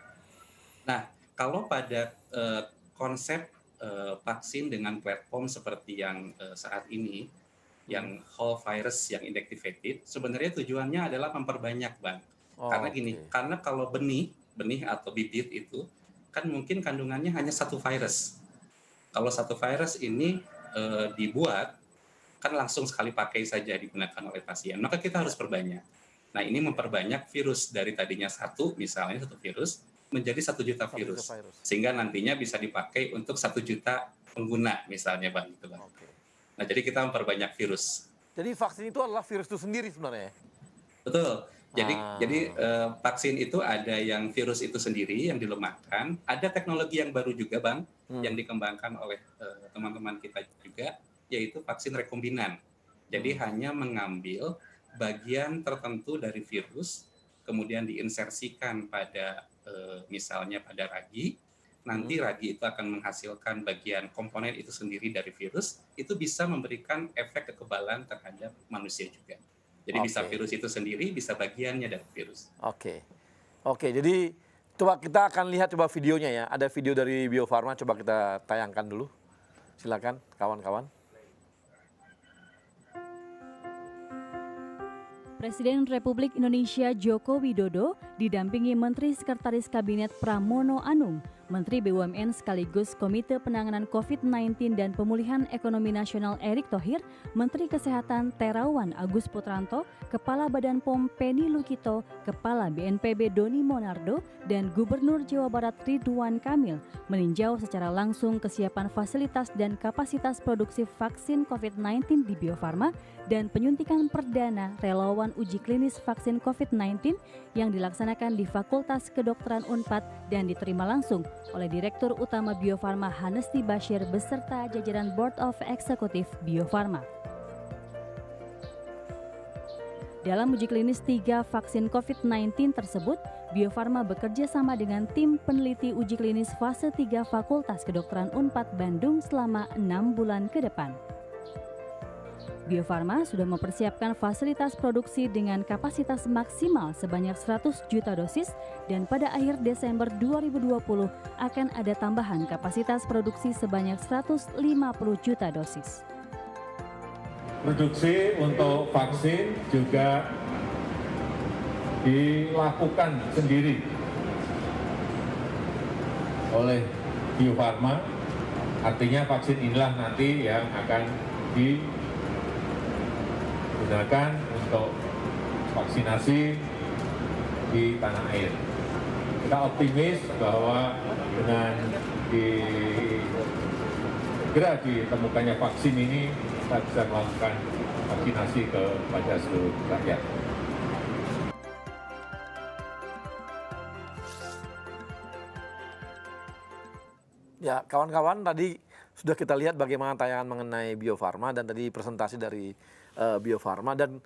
Nah, kalau pada konsep vaksin dengan platform seperti yang saat ini, yang whole virus yang inactivated, sebenarnya tujuannya adalah memperbanyak, Bang. Karena gini, karena kalau benih atau bibit itu kan mungkin kandungannya hanya 1 virus. Kalau 1 virus ini dibuat, kan langsung sekali pakai saja digunakan oleh pasien. Maka kita harus perbanyak. Nah, ini memperbanyak virus dari tadinya 1, misalnya 1 virus, menjadi 1 juta virus. Sehingga nantinya bisa dipakai untuk 1 juta pengguna, misalnya, Bang. Gitu, Bang. Nah, jadi kita memperbanyak virus. Jadi vaksin itu adalah virus itu sendiri sebenarnya? Betul. Jadi vaksin itu ada yang virus itu sendiri yang dilemahkan. Ada teknologi yang baru juga, Bang, yang dikembangkan oleh teman-teman kita juga, yaitu vaksin rekombinan. Jadi hanya mengambil bagian tertentu dari virus, kemudian diinsersikan pada misalnya pada ragi. Nanti ragi itu akan menghasilkan bagian komponen itu sendiri dari virus. Itu bisa memberikan efek kekebalan terhadap manusia juga. Jadi bisa virus itu sendiri, bisa bagiannya dari virus. Jadi Coba kita akan lihat coba videonya ya. Ada video dari Bio Farma, coba kita tayangkan dulu. Silakan kawan-kawan. Presiden Republik Indonesia Joko Widodo didampingi Menteri Sekretaris Kabinet Pramono Anung, Menteri BUMN sekaligus Komite Penanganan COVID-19 dan Pemulihan Ekonomi Nasional Erick Thohir, Menteri Kesehatan Terawan Agus Putranto, Kepala Badan POM Penny Lukito, Kepala BNPB Doni Monardo, dan Gubernur Jawa Barat Ridwan Kamil meninjau secara langsung kesiapan fasilitas dan kapasitas produksi vaksin COVID-19 di Bio Farma dan penyuntikan perdana relawan uji klinis vaksin COVID-19 yang dilaksanakan di Fakultas Kedokteran Unpad dan diterima langsung oleh Direktur Utama Bio Farma Hanesti Bashir beserta jajaran Board of Executive Bio Farma. Dalam uji klinis 3 vaksin COVID-19 tersebut, Bio Farma bekerja sama dengan tim peneliti uji klinis fase 3 Fakultas Kedokteran Unpad Bandung selama 6 bulan ke depan. Bio Farma sudah mempersiapkan fasilitas produksi dengan kapasitas maksimal sebanyak 100 juta dosis dan pada akhir Desember 2020 akan ada tambahan kapasitas produksi sebanyak 150 juta dosis. Produksi untuk vaksin juga dilakukan sendiri oleh Bio Farma. Artinya vaksin inilah nanti yang akan digunakan untuk vaksinasi di tanah air. Kita optimis bahwa dengan segera ditemukannya vaksin ini, kita bisa melakukan vaksinasi kepada seluruh rakyat. Ya, kawan-kawan, tadi sudah kita lihat bagaimana tayangan mengenai Bio Farma dan tadi presentasi dari Bio Farma dan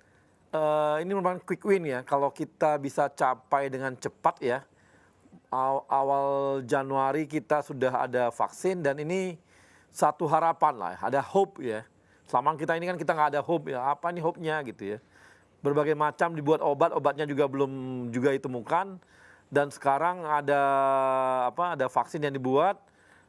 ini merupakan quick win ya. Kalau kita bisa capai dengan cepat ya, awal Januari kita sudah ada vaksin dan ini satu harapan lah, ada hope ya. Selama kita ini kan kita nggak ada hope ya, apa nih hope-nya gitu ya. Berbagai macam dibuat obatnya juga belum juga ditemukan dan sekarang ada vaksin yang dibuat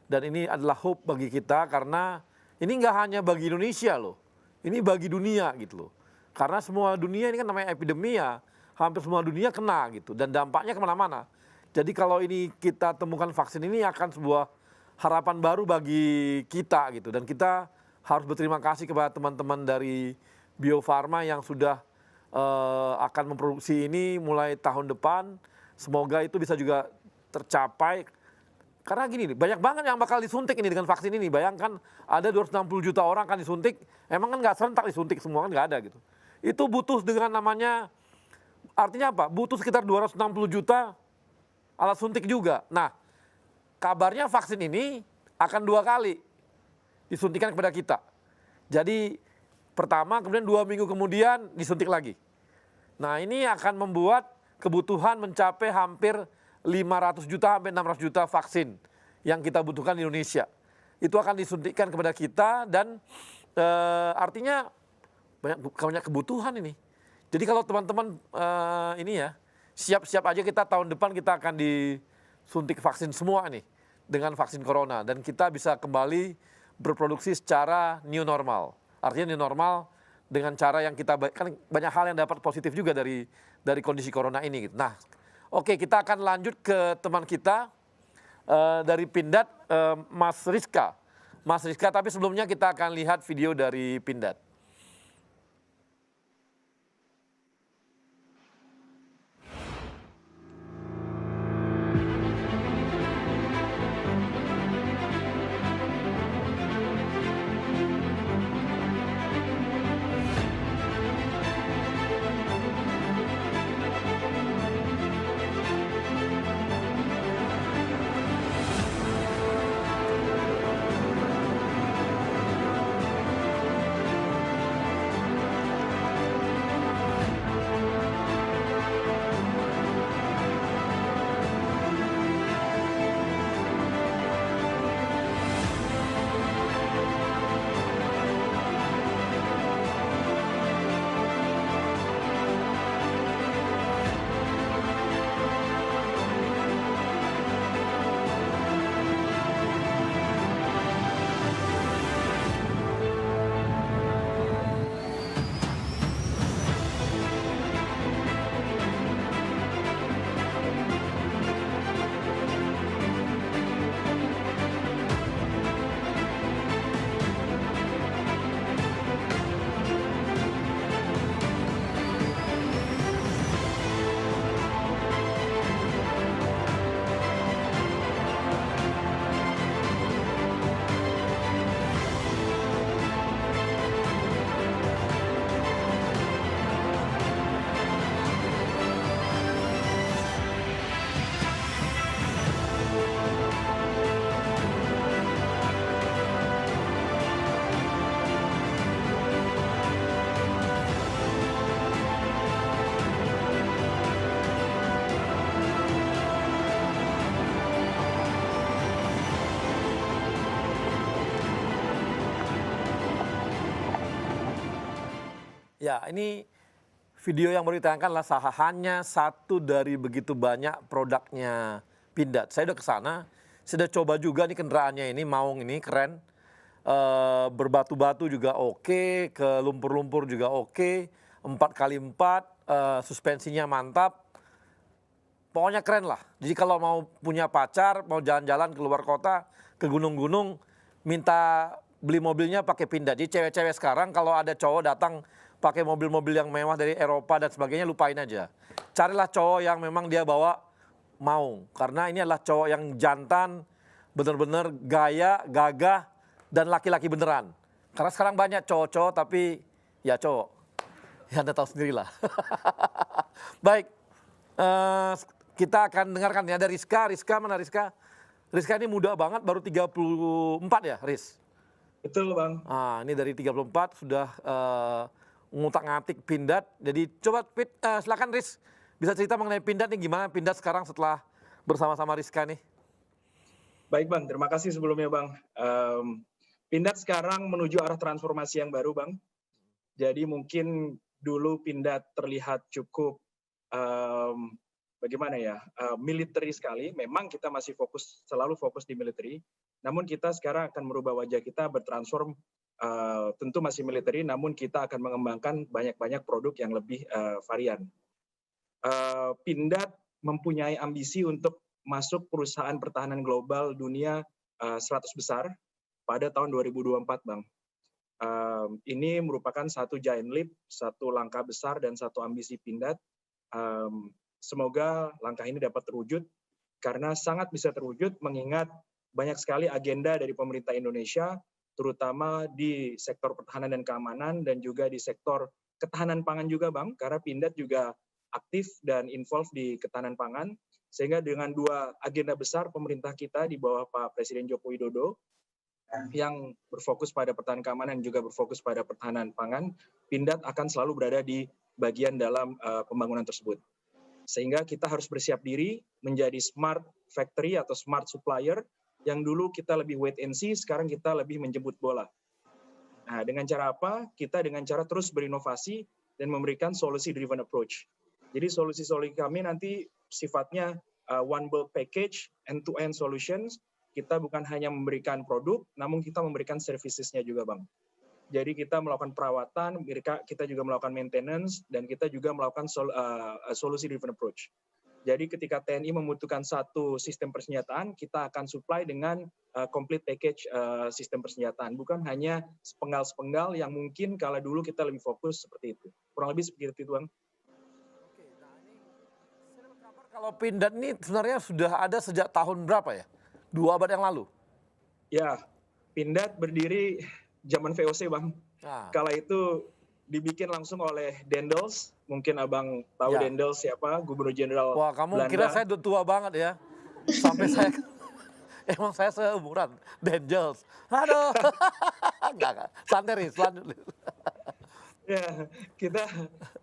dan ini adalah hope bagi kita karena ini nggak hanya bagi Indonesia loh, ini bagi dunia gitu loh. Karena semua dunia ini kan namanya epidemi ya, hampir semua dunia kena gitu dan dampaknya kemana-mana. Jadi kalau ini kita temukan vaksin ini akan sebuah harapan baru bagi kita gitu dan kita harus berterima kasih kepada teman-teman dari Bio Farma yang sudah akan memproduksi ini mulai tahun depan. Semoga itu bisa juga tercapai. Karena gini, banyak banget yang bakal disuntik ini dengan vaksin ini. Bayangkan ada 260 juta orang akan disuntik. Emang kan nggak serentak disuntik semua kan nggak ada gitu. Itu butuh dengan namanya, artinya apa? Butuh sekitar 260 juta alat suntik juga. Nah, kabarnya vaksin ini akan 2 kali disuntikan kepada kita. Jadi pertama, kemudian 2 minggu kemudian disuntik lagi. Nah ini akan membuat kebutuhan mencapai hampir 500 juta sampai 600 juta vaksin yang kita butuhkan di Indonesia. Itu akan disuntikkan kepada kita dan artinya banyak kebutuhan ini. Jadi kalau teman-teman ini ya, siap-siap aja kita tahun depan kita akan disuntik vaksin semua nih dengan vaksin corona dan kita bisa kembali berproduksi secara new normal. Artinya new normal dengan cara yang kita, kan banyak hal yang dapat positif juga dari kondisi corona ini. Nah, oke, kita akan lanjut ke teman kita dari Pindad, Mas Rizka. Mas Rizka, tapi sebelumnya kita akan lihat video dari Pindad. Ya, ini video yang baru ditayangkan adalah hanya satu dari begitu banyak produknya Pindad. Saya udah ke sana, saya udah coba juga nih kendaraannya ini, Maung ini keren. Berbatu-batu juga oke, ke lumpur-lumpur juga oke, 4x4, suspensinya mantap. Pokoknya keren lah. Jadi kalau mau punya pacar, mau jalan-jalan keluar kota, ke gunung-gunung, minta beli mobilnya pakai Pindad. Jadi cewek-cewek sekarang kalau ada cowok datang pakai mobil-mobil yang mewah dari Eropa dan sebagainya, lupain aja. Carilah cowok yang memang dia bawa Maung. Karena ini adalah cowok yang jantan, benar-benar gaya, gagah, dan laki-laki beneran. Karena sekarang banyak cowok-cowok tapi ya cowok. Ya Anda tahu sendirilah. Baik, kita akan dengarkan ya ada Rizka. Rizka mana Rizka? Rizka ini muda banget, baru 34 ya Riz? Betul Bang. Nah, ini dari 34 sudah ngutak-ngatik Pindad. Jadi coba silakan Riz, bisa cerita mengenai Pindad nih, gimana Pindad sekarang setelah bersama-sama Rizka nih? Baik Bang, terima kasih sebelumnya Bang. Pindad sekarang menuju arah transformasi yang baru Bang. Jadi mungkin dulu Pindad terlihat cukup bagaimana ya, military sekali. Memang kita masih selalu fokus di military. Namun kita sekarang akan merubah wajah kita, bertransform. Tentu masih military, namun kita akan mengembangkan banyak-banyak produk yang lebih varian. Pindad mempunyai ambisi untuk masuk perusahaan pertahanan global dunia 100 besar pada tahun 2024, Bang. Ini merupakan satu giant leap, satu langkah besar dan satu ambisi Pindad. Semoga langkah ini dapat terwujud, karena sangat bisa terwujud mengingat banyak sekali agenda dari pemerintah Indonesia, terutama di sektor pertahanan dan keamanan, dan juga di sektor ketahanan pangan juga, Bang, karena Pindad juga aktif dan involved di ketahanan pangan, sehingga dengan dua agenda besar pemerintah kita di bawah Pak Presiden Joko Widodo, yang berfokus pada pertahanan keamanan juga berfokus pada pertahanan pangan, Pindad akan selalu berada di bagian dalam pembangunan tersebut. Sehingga kita harus bersiap diri menjadi smart factory atau smart supplier, yang dulu kita lebih wait and see, sekarang kita lebih menjemput bola. Nah, dengan cara apa? Kita dengan cara terus berinovasi dan memberikan solusi-driven approach. Jadi solusi-solusi kami nanti sifatnya one bulk package, end-to-end solutions. Kita bukan hanya memberikan produk, namun kita memberikan services-nya juga, Bang. Jadi kita melakukan perawatan, kita juga melakukan maintenance, dan kita juga melakukan solusi-driven approach. Jadi ketika TNI membutuhkan satu sistem persenjataan, kita akan supply dengan complete package sistem persenjataan. Bukan hanya sepenggal-sepenggal yang mungkin kalau dulu kita lebih fokus seperti itu. Kurang lebih seperti itu, Bang. Oke, nah ini kalau Pindad ini sebenarnya sudah ada sejak tahun berapa ya? 2 abad yang lalu? Ya, Pindad berdiri zaman VOC, Bang. Nah. Kala itu dibikin langsung oleh Dendels. Mungkin Abang tahu Ya. Dendels siapa? Gubernur Jenderal Wah, kamu Belanda. kira saya udah tua banget ya? Sampai saya, emang saya seumuran Dendels. Aduh, enggak. Santai, Riz, lanjut. Ya, kita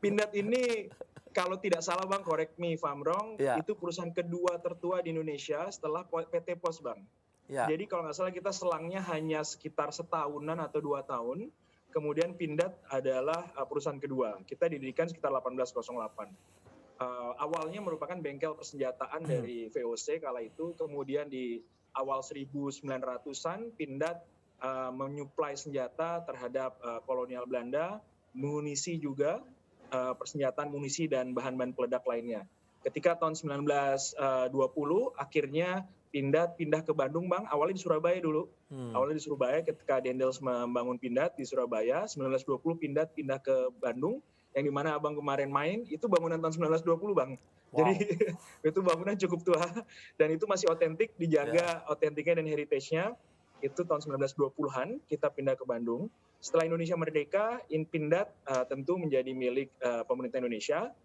Pindad ini kalau tidak salah Bang, correct me if I'm wrong, Ya. itu perusahaan kedua tertua di Indonesia setelah PT POS, Bang. Ya. Jadi kalau nggak salah kita selangnya hanya sekitar setahunan atau 2 tahun. Kemudian Pindad adalah perusahaan kedua. Kita didirikan sekitar 1808. Awalnya merupakan bengkel persenjataan dari VOC kala itu. Kemudian di awal 1900-an Pindad menyuplai senjata terhadap kolonial Belanda, munisi juga, persenjataan munisi dan bahan-bahan peledak lainnya. Ketika tahun 1920 akhirnya Pindad pindah ke Bandung, Bang. Awalnya di Surabaya dulu. Awalnya di Surabaya ketika Dendels membangun Pindad di Surabaya. 1920 Pindad pindah ke Bandung, yang dimana Abang kemarin main, itu bangunan tahun 1920, Bang. Wow. Jadi itu bangunan cukup tua, dan itu masih otentik, dijaga otentiknya dan heritage-nya. Itu tahun 1920-an kita pindah ke Bandung. Setelah Indonesia merdeka, Pindad tentu menjadi milik pemerintah Indonesia.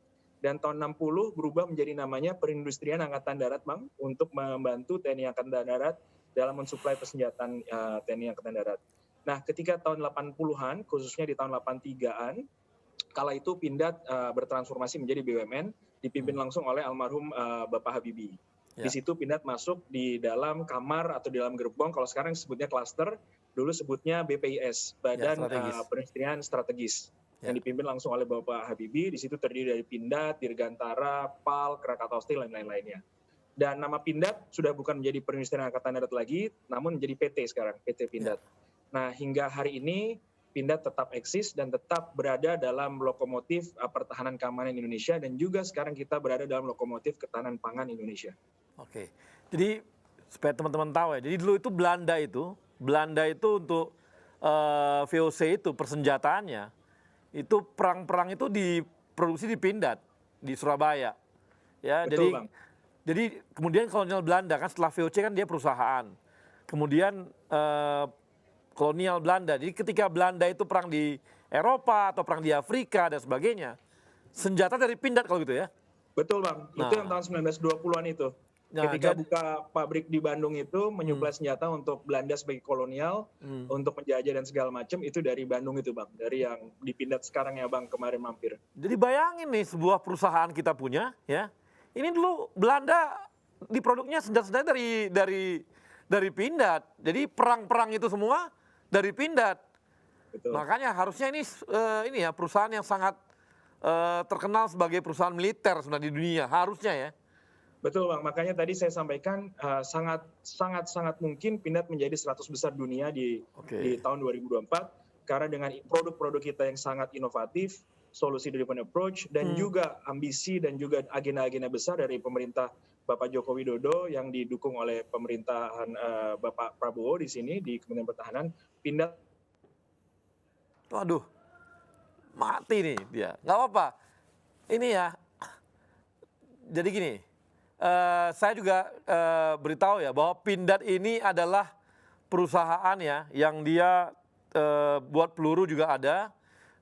Dan tahun 60 berubah menjadi namanya Perindustrian Angkatan Darat, Bang, untuk membantu TNI Angkatan Darat dalam mensuplai persenjataan TNI Angkatan Darat. Nah, ketika tahun 80-an, khususnya di tahun 83-an, kala itu Pindad bertransformasi menjadi BUMN, dipimpin langsung oleh almarhum Bapak Habibie. Ya. Di situ Pindad masuk di dalam kamar atau di dalam gerbong, kalau sekarang sebutnya klaster, dulu sebutnya BPIS, Badan Perindustrian Strategis. yang dipimpin langsung oleh Bapak Habibie. Di situ terdiri dari Pindad, Dirgantara, PAL, Krakatau Steel, dan lain-lainnya. Dan nama Pindad sudah bukan menjadi Perindustrian Angkatan Darat lagi, namun menjadi PT sekarang, PT Pindad. Nah, hingga hari ini Pindad tetap eksis dan tetap berada dalam lokomotif pertahanan keamanan Indonesia, dan juga sekarang kita berada dalam lokomotif ketahanan pangan Indonesia. Oke, jadi supaya teman-teman tahu ya, jadi dulu itu Belanda itu untuk VOC itu persenjataannya, itu perang-perang itu diproduksi di Pindad, di Surabaya. Ya, Betul, Bang. Jadi kemudian kolonial Belanda kan setelah VOC kan dia perusahaan. Kemudian kolonial Belanda. Jadi ketika Belanda itu perang di Eropa atau perang di Afrika dan sebagainya, senjata dari Pindad kalau gitu ya. Betul, Bang. Itu yang tahun 1920-an itu. Nah, ketika buka pabrik di Bandung itu menyuplai senjata untuk Belanda sebagai kolonial, untuk menjajah dan segala macam, itu dari Bandung itu, Bang. Dari yang di Pindad sekarang ya, Bang, kemarin mampir. Jadi bayangin nih sebuah perusahaan kita punya ya. Ini dulu Belanda di produknya senjata-senjata dari Pindad. Jadi perang-perang itu semua dari Pindad. Betul. Makanya harusnya ini ya perusahaan yang sangat terkenal sebagai perusahaan militer sebenarnya di dunia, harusnya ya. Betul, Bang. Makanya tadi saya sampaikan sangat mungkin Pindad menjadi 100 besar dunia di tahun 2024 karena dengan produk-produk kita yang sangat inovatif, solusi driven approach, dan juga ambisi dan juga agenda-agenda besar dari pemerintah Bapak Joko Widodo yang didukung oleh pemerintahan Bapak Prabowo di sini di Kementerian Pertahanan. Pindad. Waduh, mati nih dia. Nggak apa-apa. Ini ya, jadi gini. Saya juga beritahu ya bahwa Pindad ini adalah perusahaan ya yang dia buat peluru juga ada,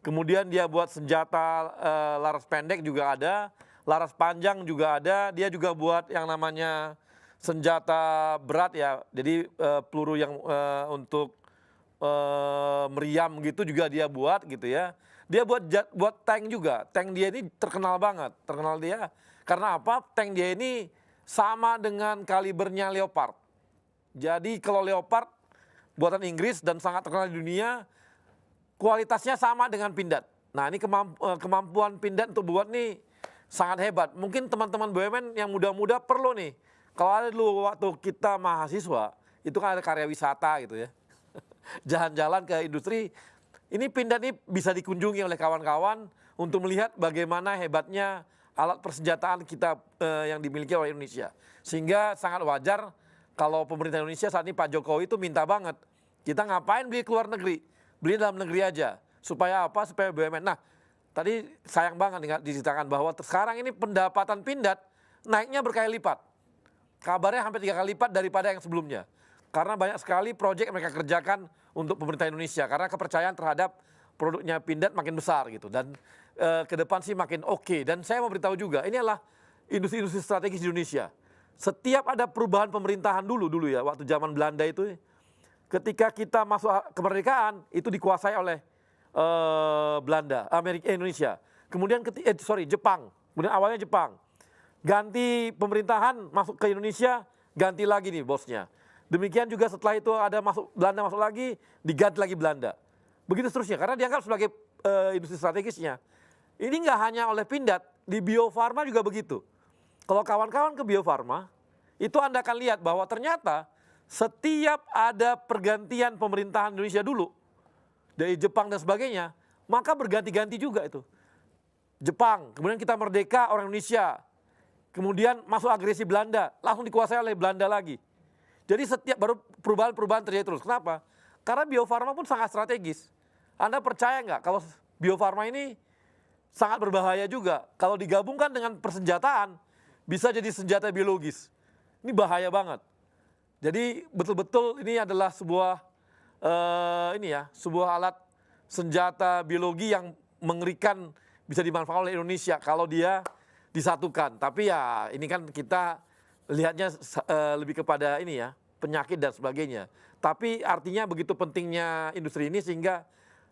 kemudian dia buat senjata laras pendek juga ada, laras panjang juga ada, dia juga buat yang namanya senjata berat ya, jadi peluru yang untuk meriam gitu juga dia buat gitu ya. Dia buat tank juga, tank dia ini terkenal banget, terkenal dia. Karena apa? Tank dia ini sama dengan kalibernya Leopard. Jadi kalau Leopard buatan Inggris dan sangat terkenal di dunia, kualitasnya sama dengan Pindad. Nah ini kemampuan Pindad untuk buat nih sangat hebat. Mungkin teman-teman BUMN yang muda-muda perlu nih. Kalau ada dulu waktu kita mahasiswa, itu kan ada karya wisata gitu ya. Jalan-jalan ke industri. Ini Pindad ini bisa dikunjungi oleh kawan-kawan untuk melihat bagaimana hebatnya alat persenjataan kita yang dimiliki oleh Indonesia. Sehingga sangat wajar kalau pemerintah Indonesia saat ini Pak Jokowi itu minta banget. Kita ngapain beli keluar negeri? Beli dalam negeri aja. Supaya apa? Supaya BUMN. Nah, tadi sayang banget diceritakan bahwa sekarang ini pendapatan Pindad naiknya berkali lipat. Kabarnya hampir 3 kali lipat daripada yang sebelumnya. Karena banyak sekali proyek mereka kerjakan untuk pemerintah Indonesia. Karena kepercayaan terhadap produknya Pindad makin besar gitu. Dan ke depan sih makin oke. Dan saya mau beritahu juga, ini adalah industri-industri strategis di Indonesia. Setiap ada perubahan pemerintahan dulu ya, waktu zaman Belanda itu, ketika kita masuk kemerdekaan, itu dikuasai oleh Indonesia. Kemudian Jepang. Kemudian awalnya Jepang. Ganti pemerintahan masuk ke Indonesia, ganti lagi nih bosnya. Demikian juga setelah itu ada Belanda masuk lagi, diganti lagi Belanda. Begitu seterusnya, karena dianggap sebagai industri strategisnya. Ini nggak hanya oleh Pindad, di Bio Farma juga begitu. Kalau kawan-kawan ke Bio Farma, itu Anda akan lihat bahwa ternyata setiap ada pergantian pemerintahan Indonesia dulu, dari Jepang dan sebagainya, maka berganti-ganti juga itu. Jepang, kemudian kita merdeka orang Indonesia, kemudian masuk agresi Belanda, langsung dikuasai oleh Belanda lagi. Jadi setiap baru perubahan-perubahan terjadi terus. Kenapa? Karena Bio Farma pun sangat strategis. Anda percaya nggak kalau Bio Farma ini sangat berbahaya juga. Kalau digabungkan dengan persenjataan, bisa jadi senjata biologis. Ini bahaya banget. Jadi betul-betul ini adalah sebuah sebuah alat senjata biologi yang mengerikan, bisa dimanfaatkan oleh Indonesia kalau dia disatukan. Tapi ya ini kan kita lihatnya lebih kepada ini ya, penyakit dan sebagainya. Tapi artinya begitu pentingnya industri ini sehingga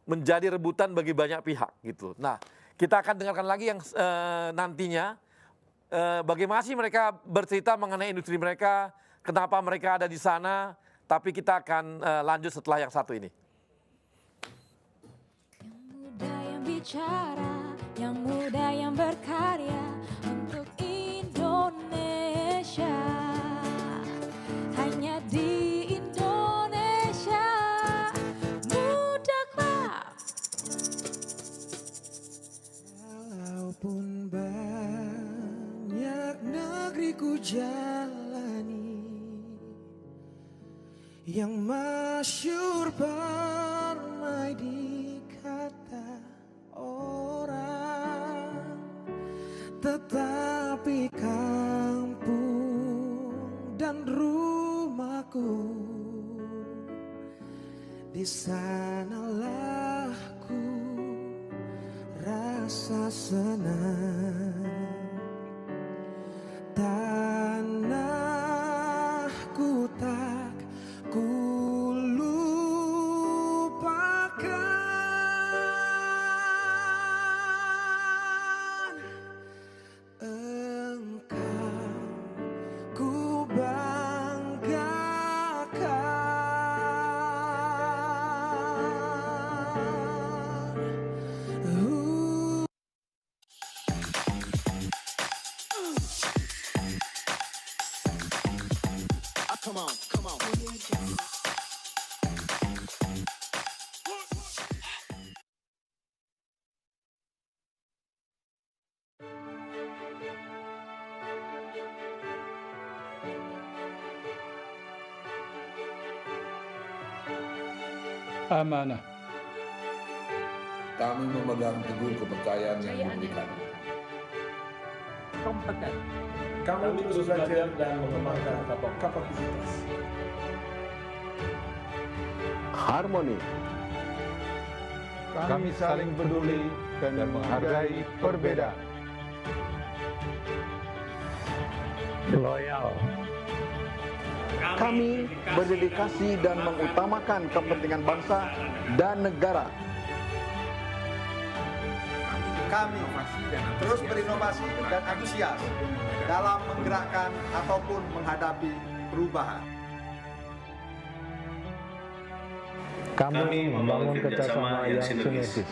menjadi rebutan bagi banyak pihak gitu. Nah, kita akan dengarkan lagi yang nantinya bagaimana sih mereka bercerita mengenai industri mereka, kenapa mereka ada di sana. Tapi kita akan lanjut setelah yang satu ini. Yang muda yang bicara, yang muda yang berkarya untuk Indonesia. Hanya di Indonesia Muda Club. Walaupun banyak negeri ku jalani, yang masyhur permai di kata orang, tetapi kampung dan rumahku, di sanalah ku rasa senang. Tanahku tak ku lupakan, engkau ku banggakan. Come on, come on. Amanah. Kami memegang teguh kepercayaan yang diberikan. Kompeten. Kami terus belajar dan mengembangkan kapasitas. Harmoni. Kami saling peduli dan menghargai perbedaan. Loyal. Kami berdedikasi dan mengutamakan kepentingan bangsa dan negara. Kami terus berinovasi dan antusias dalam menggerakkan ataupun menghadapi perubahan. Kami membangun kerjasama yang sinergis.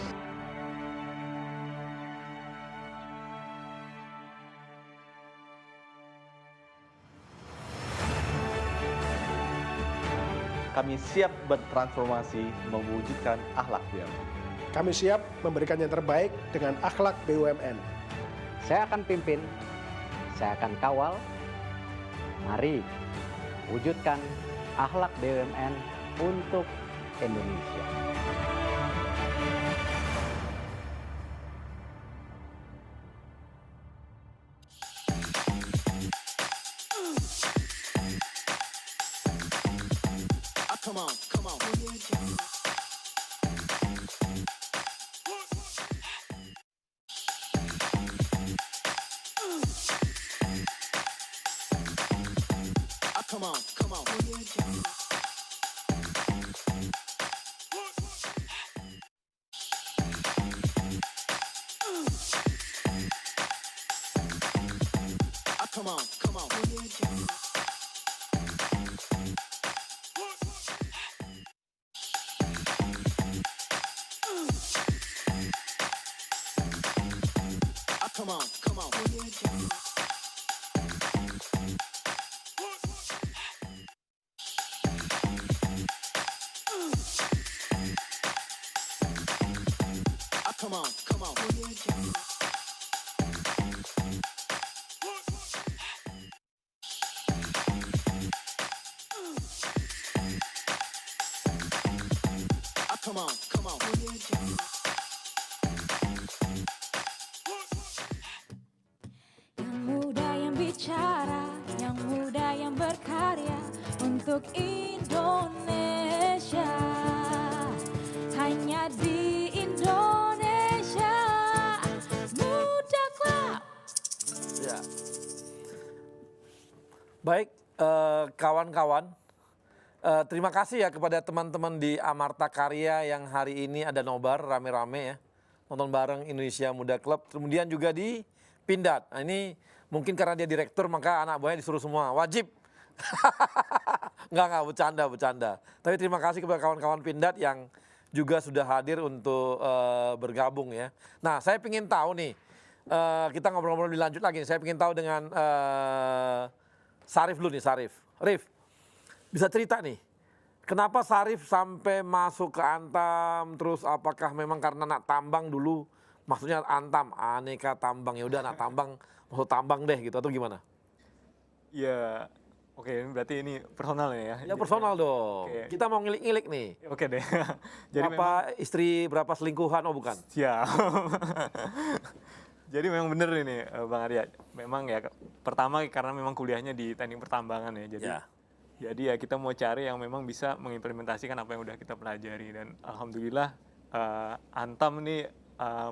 Kami siap bertransformasi mewujudkan akhlak BUMN. Kami siap memberikan yang terbaik dengan akhlak BUMN. Saya akan pimpin, saya akan kawal. Mari wujudkan akhlak BUMN untuk Indonesia. Come on, come on. Come on, come on. Come on, come on. Come on, come on. Come on, come on. Come on, come on. Yang muda yang bicara, yang muda yang berkarya untuk Indonesia. Hanya di Indonesia Muda Club. Ya. Baik, kawan-kawan. Terima kasih ya kepada teman-teman di Amarta Karya yang hari ini ada nobar rame-rame ya. Nonton bareng Indonesia Muda Club. Kemudian juga di Pindad. Nah ini mungkin karena dia direktur maka anak buahnya disuruh semua. Wajib. Enggak, bercanda. Tapi terima kasih kepada kawan-kawan Pindad yang juga sudah hadir untuk bergabung ya. Nah, saya ingin tahu nih, kita ngobrol-ngobrol lebih lanjut lagi. Saya ingin tahu dengan Sarif dulu nih, Sarif. Rif, bisa cerita nih, kenapa Sarif sampai masuk ke Antam, terus apakah memang karena anak tambang dulu, maksudnya Antam, aneka tambang, ya udah anak tambang, masuk tambang deh gitu, atau gimana? Ya, oke, berarti ini personal ya? Ya personal dong, kita mau ngilik-ngilik nih. Oke deh. Jadi berapa istri, berapa selingkuhan, oh bukan? Siap. Jadi memang bener ini Bang Arya, memang ya pertama karena memang kuliahnya di teknik pertambangan ya, jadi ya kita mau cari yang memang bisa mengimplementasikan apa yang udah kita pelajari, dan alhamdulillah Antam ini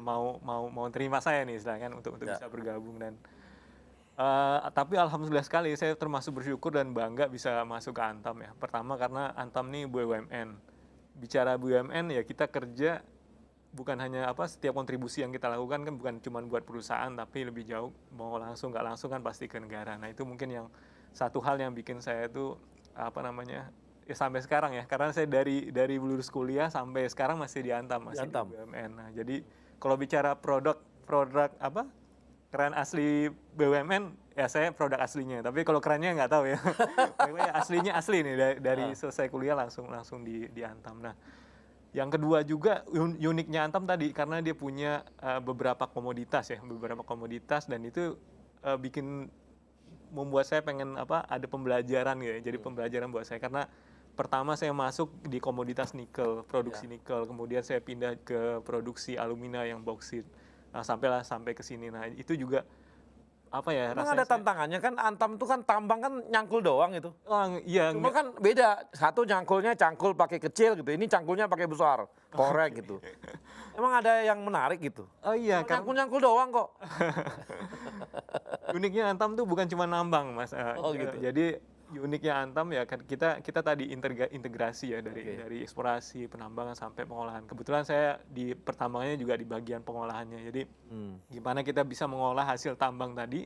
mau terima saya nih istilahnya untuk bisa bergabung, dan tapi alhamdulillah sekali saya termasuk bersyukur dan bangga bisa masuk ke Antam ya. Pertama karena Antam nih BUMN, bicara BUMN ya kita kerja bukan hanya setiap kontribusi yang kita lakukan kan bukan cuma buat perusahaan, tapi lebih jauh mau langsung nggak langsung kan pasti ke negara. Nah itu mungkin yang satu hal yang bikin saya tuh ya sampai sekarang ya, karena saya dari lulus kuliah sampai sekarang masih di Antam, masih di BUMN. Nah jadi kalau bicara produk keren asli BUMN ya saya produk aslinya, tapi kalau kerennya nggak tahu ya. Aslinya asli nih dari selesai kuliah langsung di Antam. Nah yang kedua juga uniknya Antam tadi karena dia punya beberapa komoditas dan itu membuat saya pengen ada pembelajaran gitu ya. Jadi pembelajaran buat saya karena pertama saya masuk di komoditas nikel, produksi nikel, kemudian saya pindah ke produksi alumina yang bauksit. Nah, sampai ke sini. Nah, itu juga Emang ada tantangannya kan, Antam itu kan tambang kan nyangkul doang itu. Iya. Cuma kan beda, satu nyangkulnya cangkul pakai kecil gitu, ini cangkulnya pakai besar, korek gitu. Emang ada yang menarik gitu? Oh iya. Nyangkul doang kok. Uniknya Antam tuh bukan cuma nambang Mas. Gitu. Jadi uniknya Antam ya kita tadi integrasi ya dari eksplorasi, penambangan sampai pengolahan. Kebetulan saya di pertambangannya juga di bagian pengolahannya. Jadi gimana kita bisa mengolah hasil tambang tadi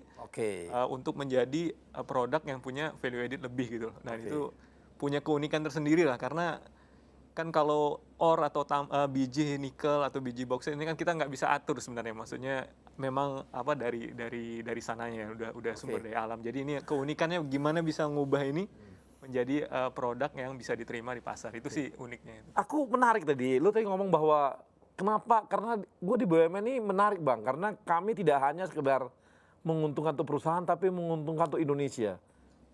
untuk menjadi produk yang punya value added lebih gitu. Dan itu punya keunikan tersendiri lah, karena kan kalau ore atau biji nikel atau biji bauksit ini kan kita nggak bisa atur sebenarnya, maksudnya memang dari sananya udah sumber daya alam. Jadi ini keunikannya gimana bisa ngubah ini menjadi produk yang bisa diterima di pasar, itu sih uniknya. Aku menarik tadi, lu tadi ngomong bahwa kenapa, karena gue di BUMN ini menarik Bang, karena kami tidak hanya sekedar menguntungkan untuk perusahaan tapi menguntungkan untuk Indonesia.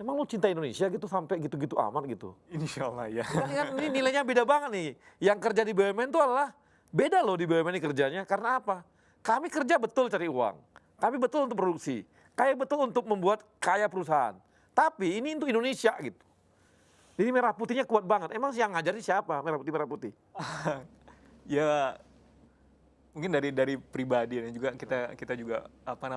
Emang lu cinta Indonesia gitu sampai gitu-gitu amat gitu? Insya Allah ya. Kan ini nilainya beda banget nih. Yang kerja di BUMN itu adalah beda loh di BUMN ini kerjanya. Karena apa? Kami kerja betul cari uang. Kami betul untuk produksi. Kami betul untuk membuat kaya perusahaan. Tapi ini untuk Indonesia gitu. Jadi merah putihnya kuat banget. Emang yang ngajarin siapa merah putih? Ya mungkin dari pribadi dan juga kita juga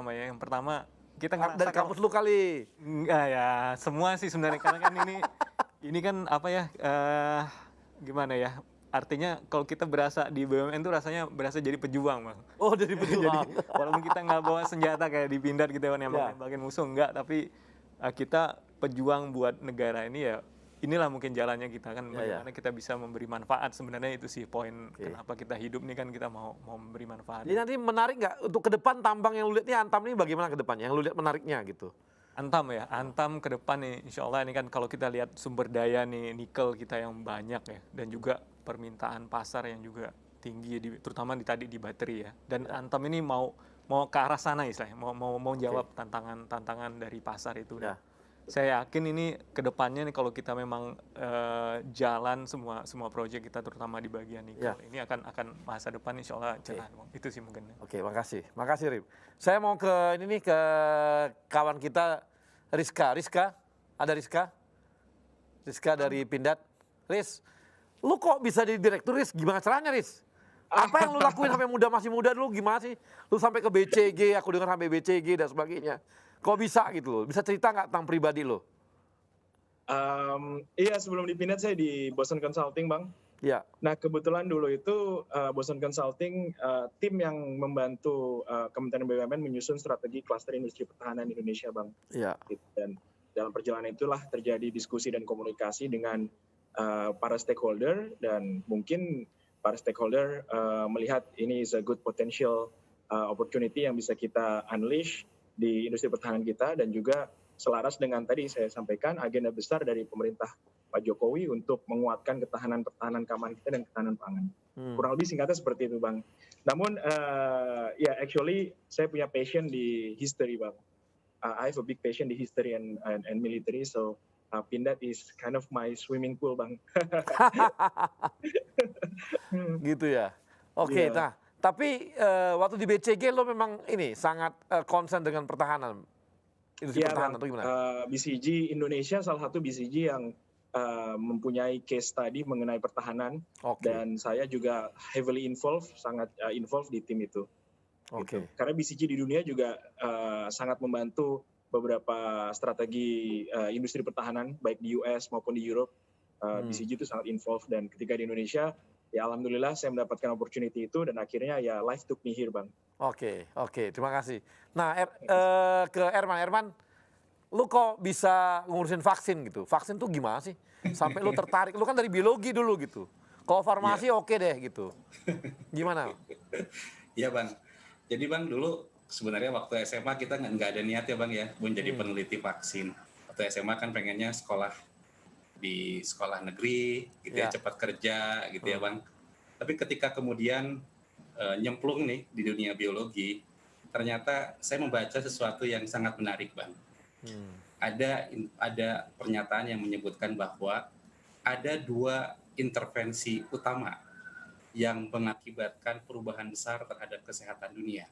yang pertama kita ngerasa dari kampus lu kali. Enggak ya, semua sih sebenarnya karena kan ini kan gimana ya? Artinya kalau kita berasa di BUMN itu rasanya berasa jadi pejuang, Bang. Oh, jadi pejuang. Jadi walaupun kita nggak bawa senjata kayak di Pindad gitu kan nembakin musuh enggak, tapi kita pejuang buat negara ini ya. Inilah mungkin jalannya kita kan, bagaimana kita bisa memberi manfaat, sebenarnya itu sih poin kenapa kita hidup nih kan, kita mau memberi manfaat. Jadi nanti menarik nggak untuk ke depan tambang yang lu lihat nih, Antam ini bagaimana ke depannya, yang lu lihat menariknya gitu? Antam ke depan nih insya Allah ini kan kalau kita lihat sumber daya nih nikel kita yang banyak ya, dan juga permintaan pasar yang juga tinggi terutama di bateri ya, dan Antam ini mau ke arah sana istilahnya, mau jawab tantangan dari pasar itu. Saya yakin ini kedepannya nih kalau kita memang jalan semua proyek kita terutama di bagian nikel ini akan masa depan insya Allah cerah. Itu sih mungkin. Oke, makasih Rip. Saya mau ke ke kawan kita Rizka, ada Rizka dari Pindad. Riz, lu kok bisa jadi direktur, Riz? Gimana caranya, Riz? Apa yang lu lakuin sampai masih muda dulu, gimana sih? Lu sampai ke BCG, aku dengar sampai BCG dan sebagainya. Kok bisa gitu loh? Bisa cerita nggak tentang pribadi lo? Iya, sebelum di Pindad saya di Boston Consulting, Bang. Iya. Nah, kebetulan dulu itu Boston Consulting tim yang membantu Kementerian BUMN menyusun strategi klaster industri pertahanan Indonesia, Bang. Iya. Dan dalam perjalanan itulah terjadi diskusi dan komunikasi dengan para stakeholder, dan mungkin para stakeholder melihat ini is a good potential opportunity yang bisa kita unleash di industri pertahanan kita, dan juga selaras dengan tadi saya sampaikan agenda besar dari pemerintah Pak Jokowi untuk menguatkan pertahanan keamanan kita dan ketahanan pangan. Kurang lebih singkatnya seperti itu, Bang. Namun actually saya punya passion di history, Bang. I have a big passion di history and military, so Pindad is kind of my swimming pool, Bang. Gitu ya. Oke, nah tapi waktu di BCG lo memang ini sangat concern dengan pertahanan, industri pertahanan atau gimana? BCG Indonesia salah satu BCG yang mempunyai case study mengenai pertahanan, dan saya juga heavily sangat involved di tim itu. Gitu. Karena BCG di dunia juga sangat membantu beberapa strategi industri pertahanan baik di US maupun di Europe. BCG itu sangat involved, dan ketika di Indonesia ya alhamdulillah saya mendapatkan opportunity itu, dan akhirnya ya life took me here, Bang. Oke, terima kasih. Nah ke Erman, lu kok bisa ngurusin vaksin gitu? Vaksin tuh gimana sih? Sampai lu tertarik, lu kan dari biologi dulu gitu. Kalau farmasi oke deh gitu. Gimana? Iya, Bang. Jadi Bang, dulu sebenarnya waktu SMA kita nggak ada niat ya Bang ya, menjadi peneliti vaksin. Waktu SMA kan pengennya sekolah di sekolah negeri gitu ya, cepat kerja gitu ya Bang. Tapi ketika kemudian nyemplung nih di dunia biologi, ternyata saya membaca sesuatu yang sangat menarik Bang. Ada pernyataan yang menyebutkan bahwa ada 2 intervensi utama yang mengakibatkan perubahan besar terhadap kesehatan dunia.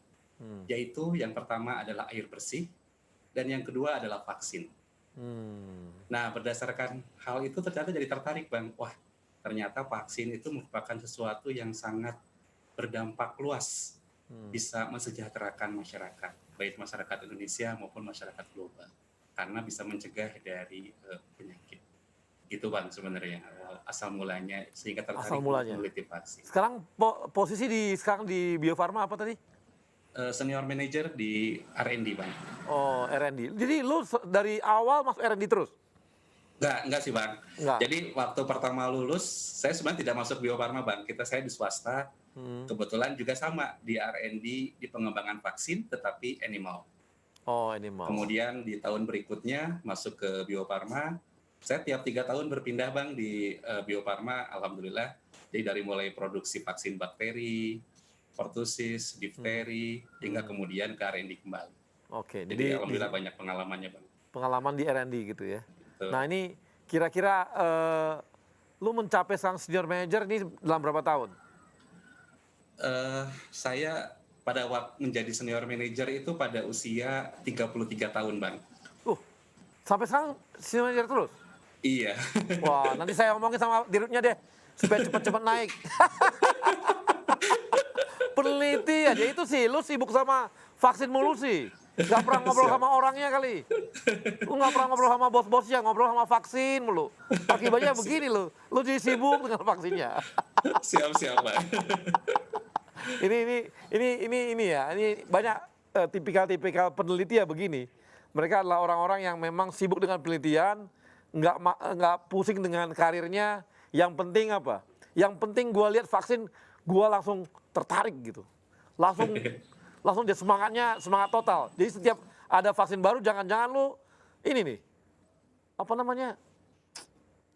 Yaitu yang pertama adalah air bersih, dan yang kedua adalah vaksin. Nah, berdasarkan hal itu ternyata jadi tertarik Bang. Wah, ternyata vaksin itu merupakan sesuatu yang sangat berdampak luas. Bisa mensejahterakan masyarakat, baik masyarakat Indonesia maupun masyarakat global. Karena bisa mencegah dari penyakit. Gitu Bang sebenarnya asal mulanya, sehingga tertarik meneliti vaksin. Sekarang posisi sekarang di Bio Farma apa tadi? Senior manager di R&D Bang. Oh, R&D. Jadi lu dari awal masuk R&D terus? Enggak sih Bang. Enggak. Jadi waktu pertama lulus, saya sebenarnya tidak masuk Bio Farma Bang. Saya di swasta, kebetulan juga sama di R&D di pengembangan vaksin, tetapi animal. Oh, animal. Kemudian di tahun berikutnya masuk ke Bio Farma. Saya tiap 3 tahun berpindah Bang di Bio Farma, alhamdulillah. Jadi dari mulai produksi vaksin bakteri, pertusis, difteri, hingga kemudian ke R&D kembali. Oke, jadi alhamdulillah banyak pengalamannya Bang. Pengalaman di R&D gitu ya. Betul. Nah ini kira-kira lu mencapai sang senior manager ini dalam berapa tahun? Saya pada waktu menjadi senior manager itu pada usia 33 tahun Bang. Sampai sekarang senior manager terus? Iya. Wah, nanti saya ngomongin sama dirutnya deh, supaya cepat-cepat naik. Peneliti aja itu sih, lu sibuk sama vaksin mulu sih. Gak pernah ngobrol sama orangnya kali. Lu gak pernah ngobrol sama bos-bosnya, ngobrol sama vaksin mulu. Akibatnya begini lu jadi sibuk dengan vaksinnya. Siap, Pak. Ini ya, ini banyak tipikal peneliti ya begini. Mereka adalah orang-orang yang memang sibuk dengan penelitian, nggak pusing dengan karirnya. Yang penting apa? Yang penting gue lihat vaksin, gue langsung tertarik gitu. Langsung dia semangat total. Jadi setiap ada vaksin baru, jangan-jangan lu ini nih, apa namanya,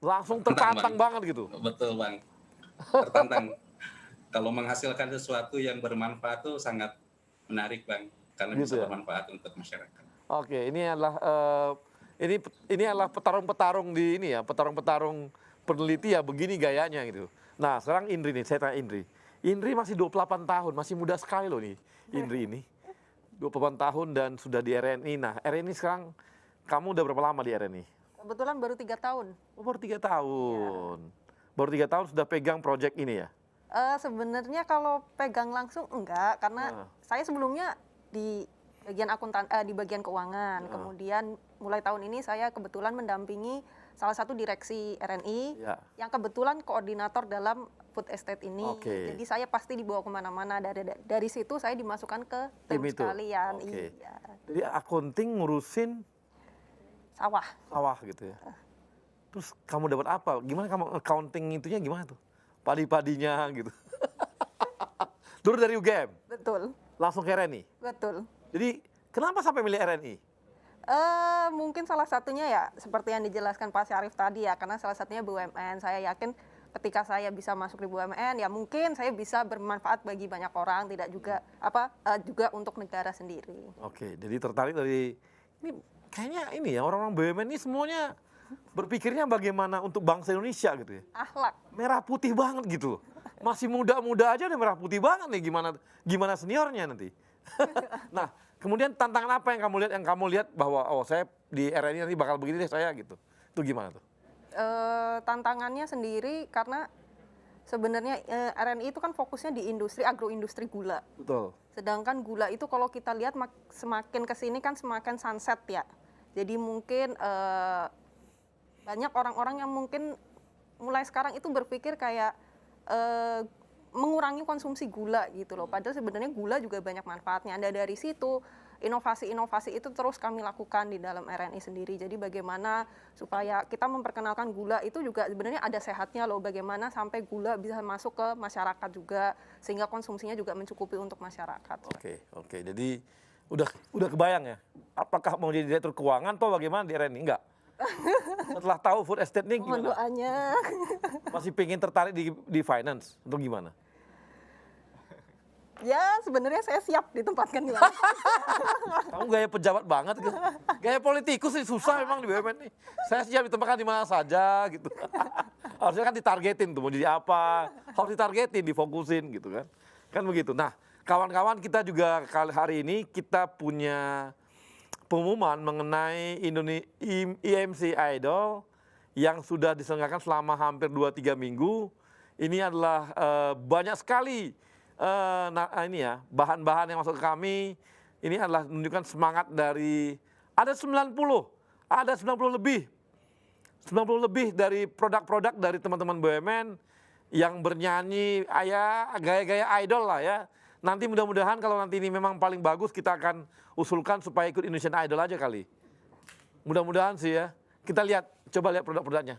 langsung tertantang banget gitu. Betul Bang, tertantang. Kalau menghasilkan sesuatu yang bermanfaat tuh sangat menarik Bang, karena gitu bisa bermanfaat untuk masyarakat. Oke, ini adalah petarung-petarung di ini ya, petarung-petarung peneliti ya begini gayanya gitu. Nah, sekarang Indri nih, saya tanya Indri. Indri masih 28 tahun, masih muda sekali loh nih Indri ini. 28 tahun dan sudah di RNI. Nah, RNI sekarang kamu udah berapa lama di RNI? Kebetulan baru 3 tahun. Oh, baru 3 tahun. Ya. Baru 3 tahun sudah pegang proyek ini ya? Sebenarnya kalau pegang langsung enggak, karena saya sebelumnya di bagian keuangan. Kemudian mulai tahun ini saya kebetulan mendampingi salah satu direksi RNI yang kebetulan koordinator dalam food estate ini. Jadi saya pasti dibawa kemana-mana. Dari situ saya dimasukkan ke tim sekalian. Iya. Jadi akunting ngurusin sawah gitu ya. Terus kamu dapat apa? Gimana kamu accounting itunya gimana tuh? Padi-padinya gitu. Turun dari UGM? Betul. Langsung ke RNI? Betul. Jadi kenapa sampai milih RNI? Mungkin salah satunya ya seperti yang dijelaskan Pak Syarif tadi ya, karena salah satunya BUMN. Saya yakin ketika saya bisa masuk di BUMN ya mungkin saya bisa bermanfaat bagi banyak orang, tidak juga juga untuk negara sendiri. Oke, jadi tertarik dari ini kayaknya ini ya orang-orang BUMN ini semuanya berpikirnya bagaimana untuk bangsa Indonesia gitu ya. Akhlak. Merah putih banget gitu. Masih muda-muda aja udah merah putih banget nih, gimana seniornya nanti. Nah, kemudian tantangan apa yang kamu lihat bahwa saya di RNI nanti bakal begini deh saya gitu. Itu gimana tuh? Tantangannya sendiri karena sebenarnya RNI itu kan fokusnya di industri agroindustri gula. Betul. Sedangkan gula itu kalau kita lihat semakin kesini kan semakin sunset ya. Jadi mungkin banyak orang-orang yang mungkin mulai sekarang itu berpikir kayak mengurangi konsumsi gula gitu loh. Padahal sebenarnya gula juga banyak manfaatnya. Ada dari situ inovasi-inovasi itu terus kami lakukan di dalam RNI sendiri. Jadi bagaimana supaya kita memperkenalkan gula itu juga sebenarnya ada sehatnya loh. Bagaimana sampai gula bisa masuk ke masyarakat juga sehingga konsumsinya juga mencukupi untuk masyarakat. Oke. Jadi udah kebayang ya. Apakah mau jadi direktur keuangan atau bagaimana di RNI? Enggak. Setelah tahu food estate ini Mohon gimana? doanya. Masih pengen tertarik di finance atau gimana? Ya sebenarnya saya siap ditempatkan di mana. Kamu gaya pejabat banget gitu. Gaya politikus sih susah memang di BUMN nih. Saya siap ditempatkan di mana saja gitu. Harusnya kan ditargetin tuh mau jadi apa. Harus ditargetin, difokusin gitu kan. Kan begitu. Nah kawan-kawan kita juga hari ini kita punya pengumuman mengenai IMC Idol yang sudah diselenggarakan selama hampir 2-3 minggu. Ini adalah banyak sekali ini ya bahan-bahan yang masuk ke kami. Ini adalah menunjukkan semangat dari ada 90 lebih dari produk-produk dari teman-teman BUMN yang bernyanyi gaya-gaya idol lah ya. Nanti mudah-mudahan kalau nanti ini memang paling bagus kita akan usulkan supaya ikut Indonesian Idol aja kali. Mudah-mudahan sih ya. Kita coba lihat produk-produknya.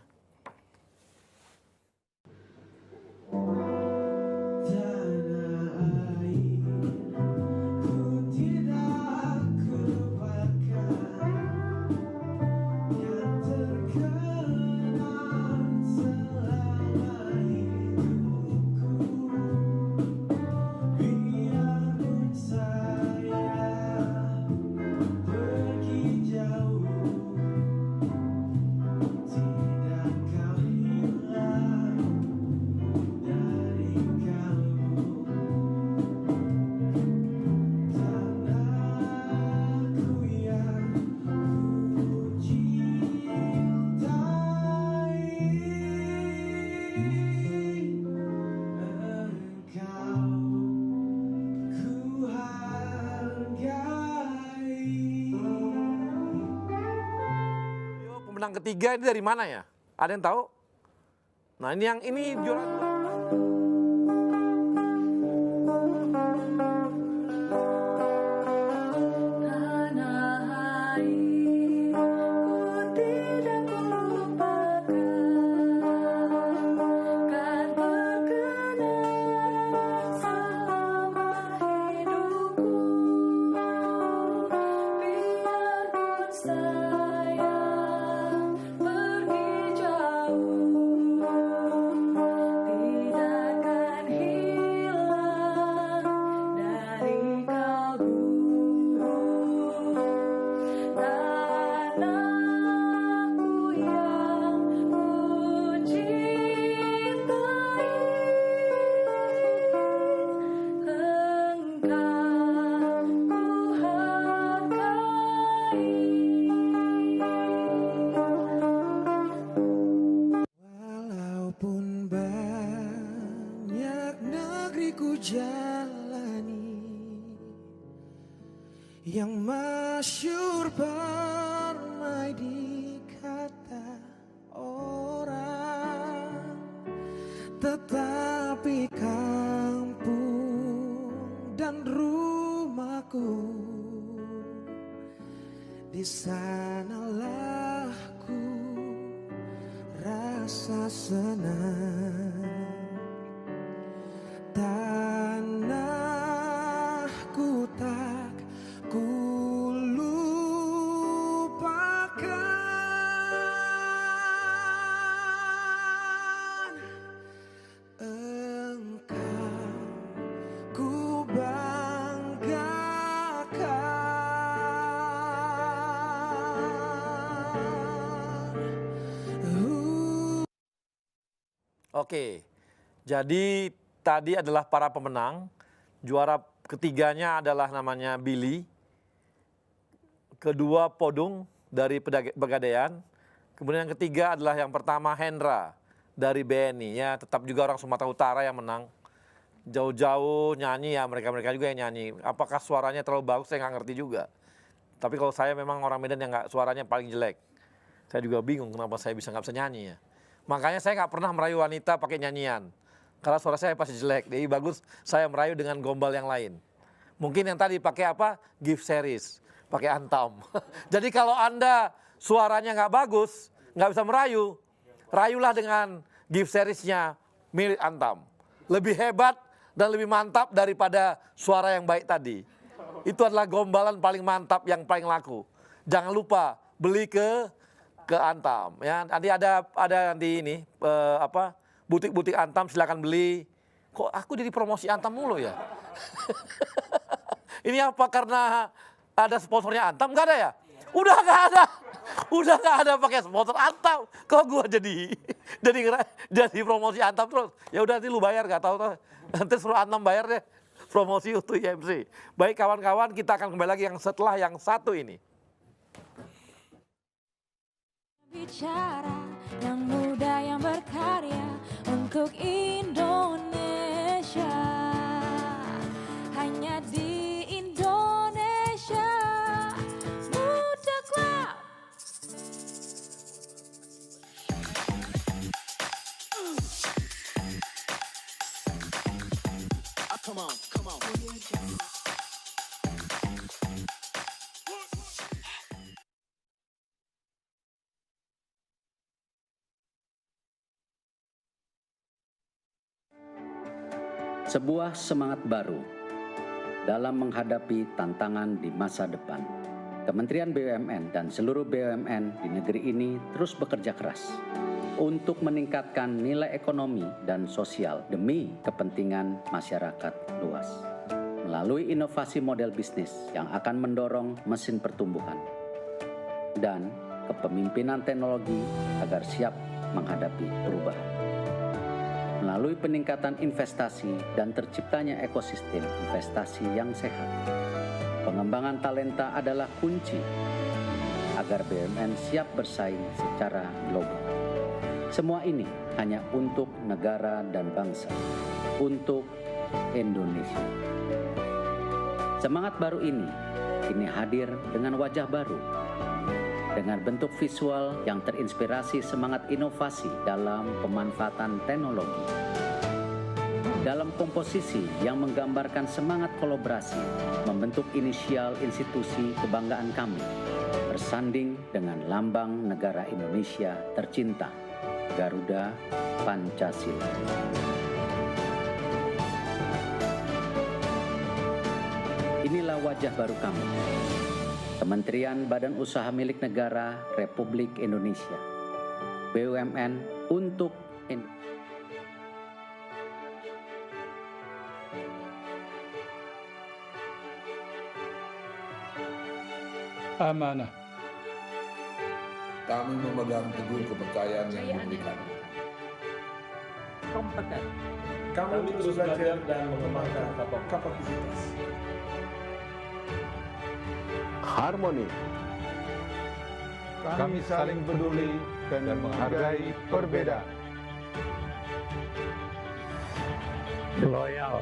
Pemenang ketiga ini dari mana ya? Ada yang tahu? Nah ini juara 2. yang masyhur permai di kata orang, tetapi kampung dan rumahku di sanalah ku rasa senang. Tanah Oke, jadi tadi adalah para pemenang. Juara ketiganya adalah namanya Billy. Kedua Podung dari Pegadaian. Kemudian yang ketiga adalah yang pertama Hendra dari BNI. Ya, tetap juga orang Sumatera Utara yang menang. Jauh-jauh nyanyi ya, mereka-mereka juga yang nyanyi. Apakah suaranya terlalu bagus, saya nggak ngerti juga. Tapi kalau saya memang orang Medan yang suaranya paling jelek. Saya juga bingung kenapa saya nggak bisa nyanyi ya. Makanya saya nggak pernah merayu wanita pakai nyanyian. Karena suara saya pasti jelek. Jadi bagus saya merayu dengan gombal yang lain. Mungkin yang tadi pakai apa? Gift series. Pakai antam. Jadi kalau Anda suaranya nggak bagus, nggak bisa merayu, rayulah dengan gift seriesnya milik antam. Lebih hebat dan lebih mantap daripada suara yang baik tadi. Itu adalah gombalan paling mantap yang paling laku. Jangan lupa beli ke Antam ya. Nanti ada nanti ini butik-butik Antam silakan beli. Kok aku jadi promosi Antam mulu ya? Ini apa karena ada sponsornya Antam? Enggak ada ya? Udah enggak ada. Udah enggak ada pakai sponsor Antam. Kok gua jadi promosi Antam terus? Ya udah nanti lu bayar enggak tahu tuh. Nanti suruh Antam bayar deh promosi untuk IMC. Baik kawan-kawan, kita akan kembali lagi yang setelah yang satu ini. Bicara yang muda yang berkarya untuk Indonesia, hanya di Indonesia Muda Club. Come on, come on. Sebuah semangat baru dalam menghadapi tantangan di masa depan. Kementerian BUMN dan seluruh BUMN di negeri ini terus bekerja keras untuk meningkatkan nilai ekonomi dan sosial demi kepentingan masyarakat luas. Melalui inovasi model bisnis yang akan mendorong mesin pertumbuhan dan kepemimpinan teknologi agar siap menghadapi perubahan. Melalui peningkatan investasi dan terciptanya ekosistem investasi yang sehat. Pengembangan talenta adalah kunci agar BUMN siap bersaing secara global. Semua ini hanya untuk negara dan bangsa, untuk Indonesia. Semangat baru ini kini hadir dengan wajah baru, dengan bentuk visual yang terinspirasi semangat inovasi dalam pemanfaatan teknologi. Dalam komposisi yang menggambarkan semangat kolaborasi, membentuk inisial institusi kebanggaan kami, bersanding dengan lambang negara Indonesia tercinta, Garuda Pancasila. Inilah wajah baru kami, Kementerian Badan Usaha Milik Negara Republik Indonesia, BUMN untuk amanah. Kami memegang teguh kepercayaan yang diberikan. Kompeten. Kami terus belajar dan mengembangkan kapasitas. Harmoni. Kami saling peduli dan menghargai perbedaan. Loyal.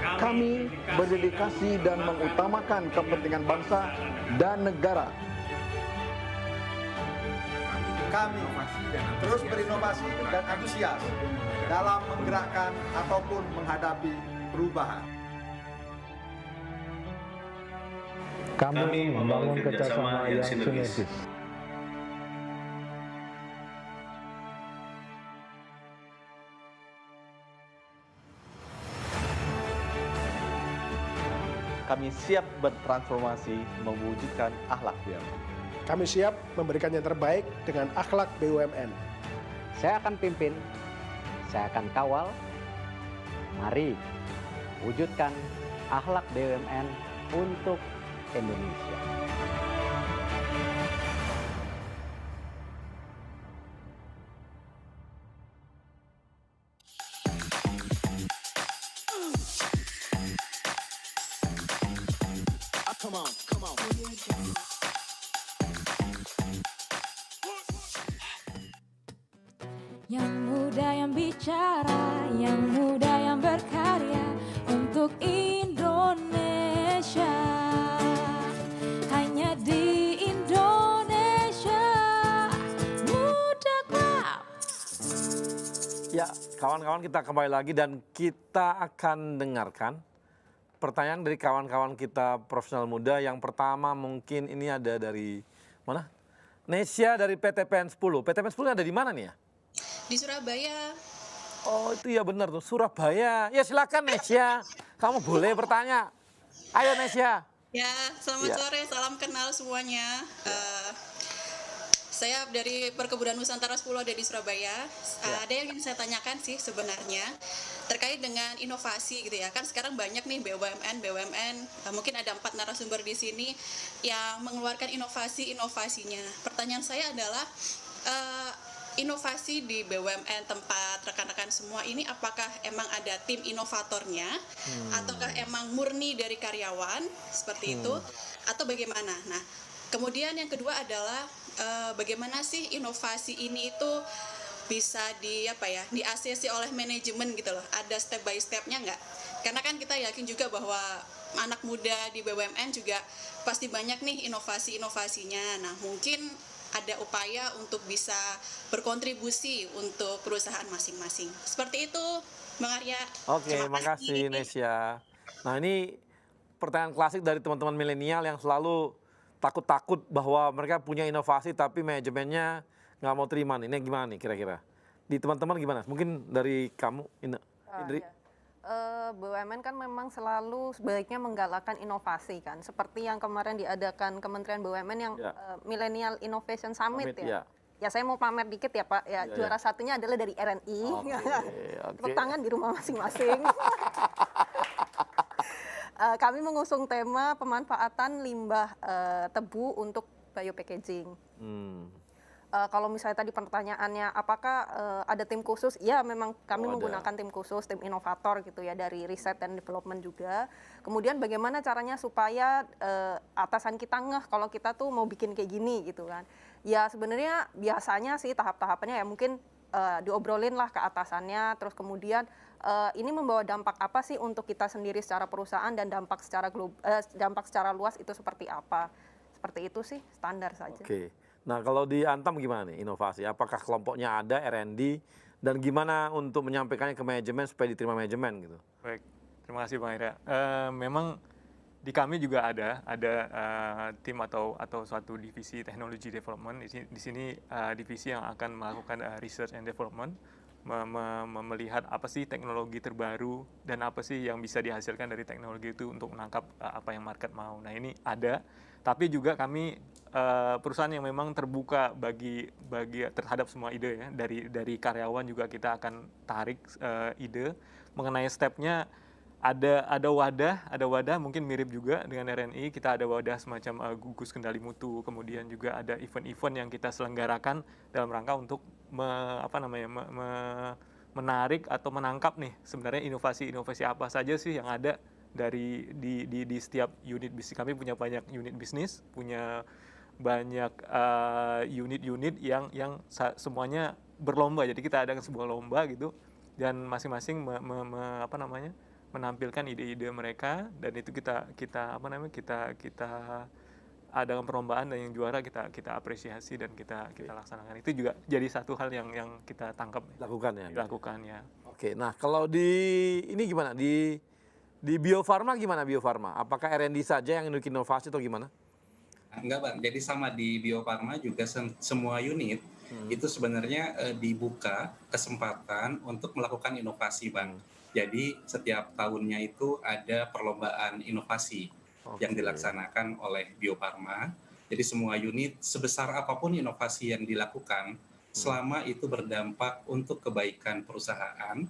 Kami berdedikasi dan mengutamakan kepentingan bangsa dan negara. Kami terus berinovasi dan antusias dalam menggerakkan ataupun menghadapi perubahan. Kami membangun kerjasama yang sinergis. Kami siap bertransformasi mewujudkan akhlak BUMN. Kami siap memberikan yang terbaik dengan akhlak BUMN. Saya akan pimpin, saya akan kawal. Mari wujudkan akhlak BUMN untuk Indonesia. come on, come on. Yang muda yang bicara, yang muda yang berkarya untuk Indonesia. Hanya di Indonesia Muda Club. Ya, kawan-kawan, kita kembali lagi dan kita akan dengarkan pertanyaan dari kawan-kawan kita profesional muda. Yang pertama mungkin ini ada dari mana? Nesya dari PTPN 10. PTPN 10 ada di mana nih ya? Di Surabaya. Oh itu ya benar tuh, Surabaya. Ya silakan Nesya, kamu boleh bertanya. Ayo Nesya. Ya, selamat Ya. sore, salam kenal semuanya. Saya dari Perkebunan Nusantara 10 ada di Surabaya. Ada yang ingin saya tanyakan sih sebenarnya terkait dengan inovasi gitu ya. Kan sekarang banyak nih BUMN, mungkin ada 4 narasumber di sini yang mengeluarkan inovasinya. Pertanyaan saya adalah inovasi di BUMN tempat rekan-rekan semua ini apakah emang ada tim inovatornya ataukah emang murni dari karyawan seperti itu atau bagaimana? Nah, kemudian yang kedua adalah bagaimana sih inovasi ini itu bisa di-ACC oleh manajemen gitu loh. Ada step by step-nya nggak? Karena kan kita yakin juga bahwa anak muda di BUMN juga pasti banyak nih inovasi-inovasinya. Nah, mungkin ada upaya untuk bisa berkontribusi untuk perusahaan masing-masing. Seperti itu, Bang Arya. Oke, makasih Nesya. Nah ini pertanyaan klasik dari teman-teman milenial yang selalu takut-takut bahwa mereka punya inovasi tapi manajemennya nggak mau terima. Ini gimana nih kira-kira? Di teman-teman gimana? Mungkin dari kamu, Indri? BUMN kan memang selalu sebaiknya menggalakkan inovasi kan, seperti yang kemarin diadakan Kementerian BUMN yang Millennial Innovation Summit ya. Ya saya mau pamer dikit ya Pak, ya juara satunya adalah dari RNI. Tepuk tangan di rumah masing-masing. Kami mengusung tema pemanfaatan limbah tebu untuk biopackaging. Kalau misalnya tadi pertanyaannya apakah ada tim khusus, ya memang kami menggunakan tim khusus, tim inovator gitu ya dari riset dan development juga. Kemudian bagaimana caranya supaya atasan kita ngeh kalau kita tuh mau bikin kayak gini gitu kan. Ya sebenarnya biasanya sih tahap-tahapannya ya mungkin diobrolin lah ke atasannya, terus kemudian ini membawa dampak apa sih untuk kita sendiri secara perusahaan dan dampak secara luas itu seperti apa. Seperti itu sih standar saja. Nah kalau di Antam gimana nih inovasi? Apakah kelompoknya ada R&D dan gimana untuk menyampaikannya ke manajemen supaya diterima manajemen gitu? Baik, terima kasih Bang Ira. Memang di kami juga ada tim atau suatu divisi teknologi development. Di sini divisi yang akan melakukan research and development, melihat apa sih teknologi terbaru dan apa sih yang bisa dihasilkan dari teknologi itu untuk menangkap apa yang market mau. Nah ini ada, tapi juga kami perusahaan yang memang terbuka bagi terhadap semua ide ya. Dari karyawan juga kita akan tarik ide mengenai stepnya. Ada wadah mungkin mirip juga dengan RNI. Kita ada wadah semacam gugus kendali mutu, kemudian juga ada event-event yang kita selenggarakan dalam rangka untuk menarik atau menangkap nih sebenarnya inovasi apa saja sih yang ada di setiap unit bisnis. Kami punya banyak unit bisnis, punya banyak unit-unit yang semuanya berlomba. Jadi kita adakan sebuah lomba gitu dan masing-masing menampilkan ide-ide mereka dan itu kita adakan perlombaan dan yang juara kita apresiasi dan kita laksanakan. Itu juga jadi satu hal yang kita tangkap lakukan ya. Oke, nah kalau ini gimana di Bio Farma gimana Bio Farma? Apakah R&D saja yang bikin inovasi atau gimana? Enggak Bang, jadi sama di Bio Farma juga semua unit itu sebenarnya dibuka kesempatan untuk melakukan inovasi Bang. Jadi setiap tahunnya itu ada perlombaan inovasi yang dilaksanakan oleh Bio Farma. Jadi semua unit sebesar apapun inovasi yang dilakukan, selama itu berdampak untuk kebaikan perusahaan,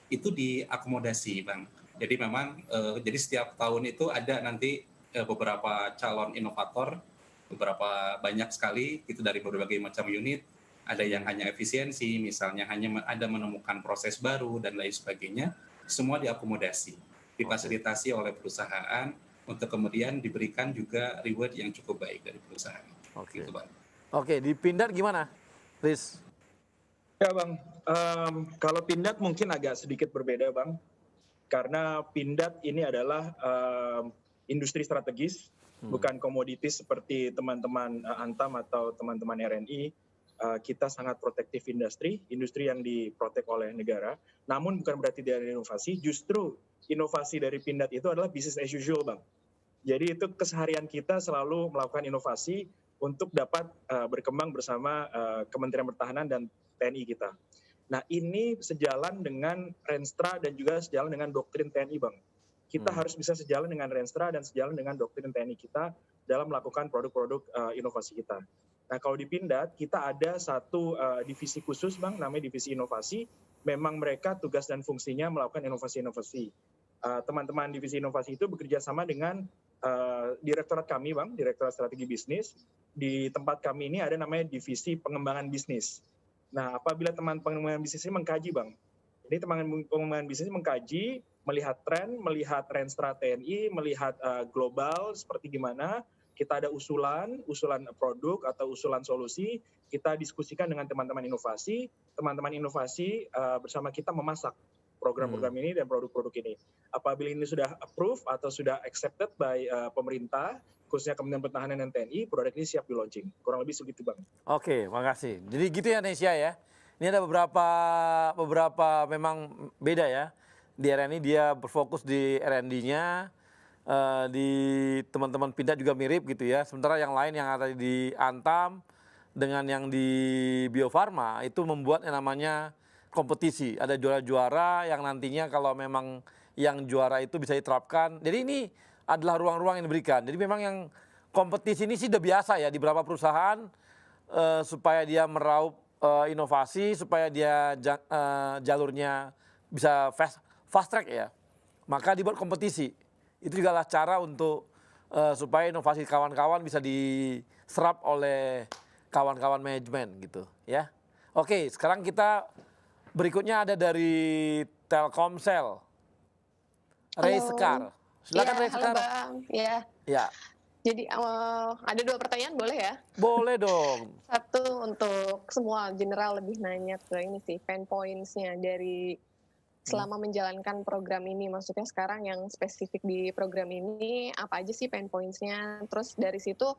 itu diakomodasi Bang. Jadi memang jadi setiap tahun itu ada nanti beberapa calon inovator, beberapa banyak sekali itu dari berbagai macam unit. Ada yang hanya efisiensi, misalnya hanya ada menemukan proses baru dan lain sebagainya. Semua diakomodasi, difasilitasi oleh perusahaan untuk kemudian diberikan juga reward yang cukup baik dari perusahaan. Oke. Gitu, Bang. Oke, di Pindad gimana, Riz? Ya Bang, kalau Pindad mungkin agak sedikit berbeda Bang, karena Pindad ini adalah industri strategis, bukan komoditis seperti teman-teman Antam atau teman-teman RNI. Kita sangat protektif industri yang diprotek oleh negara. Namun bukan berarti tidak ada inovasi, justru inovasi dari Pindad itu adalah business as usual Bang. Jadi itu keseharian kita selalu melakukan inovasi untuk dapat berkembang bersama Kementerian Pertahanan dan TNI kita. Nah ini sejalan dengan Renstra dan juga sejalan dengan doktrin TNI Bang. Kita harus bisa sejalan dengan Renstra dan sejalan dengan doktrin TNI kita dalam melakukan produk-produk inovasi kita. Nah kalau di Pindad kita ada satu divisi khusus Bang, namanya divisi inovasi. Memang mereka tugas dan fungsinya melakukan inovasi-inovasi. Teman-teman divisi inovasi itu bekerja sama dengan direktorat kami Bang, Direktorat Strategi Bisnis. Di tempat kami ini ada namanya divisi pengembangan bisnis. Nah, apabila teman pengembangan bisnis ini mengkaji, Bang. Jadi teman pengembangan bisnis mengkaji, melihat tren, melihat Renstra TNI, melihat global seperti gimana, kita ada usulan produk atau usulan solusi, kita diskusikan dengan teman-teman inovasi bersama kita memasak program-program ini dan produk-produk ini. Apabila ini sudah approve atau sudah accepted by pemerintah, khususnya Kementerian Pertahanan dan TNI, produk ini siap di launching. Kurang lebih segitu Bang. Oke, makasih. Jadi gitu ya Nesya ya. Ini ada beberapa memang beda ya. Di RNI dia berfokus di R&D-nya, di teman-teman Pindad juga mirip gitu ya. Sementara yang lain yang ada di Antam dengan yang di Bio Farma itu membuat yang namanya kompetisi. Ada juara-juara yang nantinya kalau memang yang juara itu bisa diterapkan. Jadi ini adalah ruang-ruang yang diberikan. Jadi memang yang kompetisi ini sih udah biasa ya di beberapa perusahaan supaya dia meraup inovasi, supaya dia jalurnya bisa fast track ya. Maka dibuat kompetisi. Itu juga adalah cara untuk supaya inovasi kawan-kawan bisa diserap oleh kawan-kawan manajemen gitu ya. Oke, sekarang kita berikutnya ada dari Telkomsel. Ray Sekar. Silakan Ray Sekar. Halo Bang. Ya. Jadi ada 2 pertanyaan boleh ya? Boleh dong. Satu untuk semua general lebih nanya ke ini sih, pain points-nya dari selama menjalankan program ini. Maksudnya sekarang yang spesifik di program ini, apa aja sih pain points-nya? Terus dari situ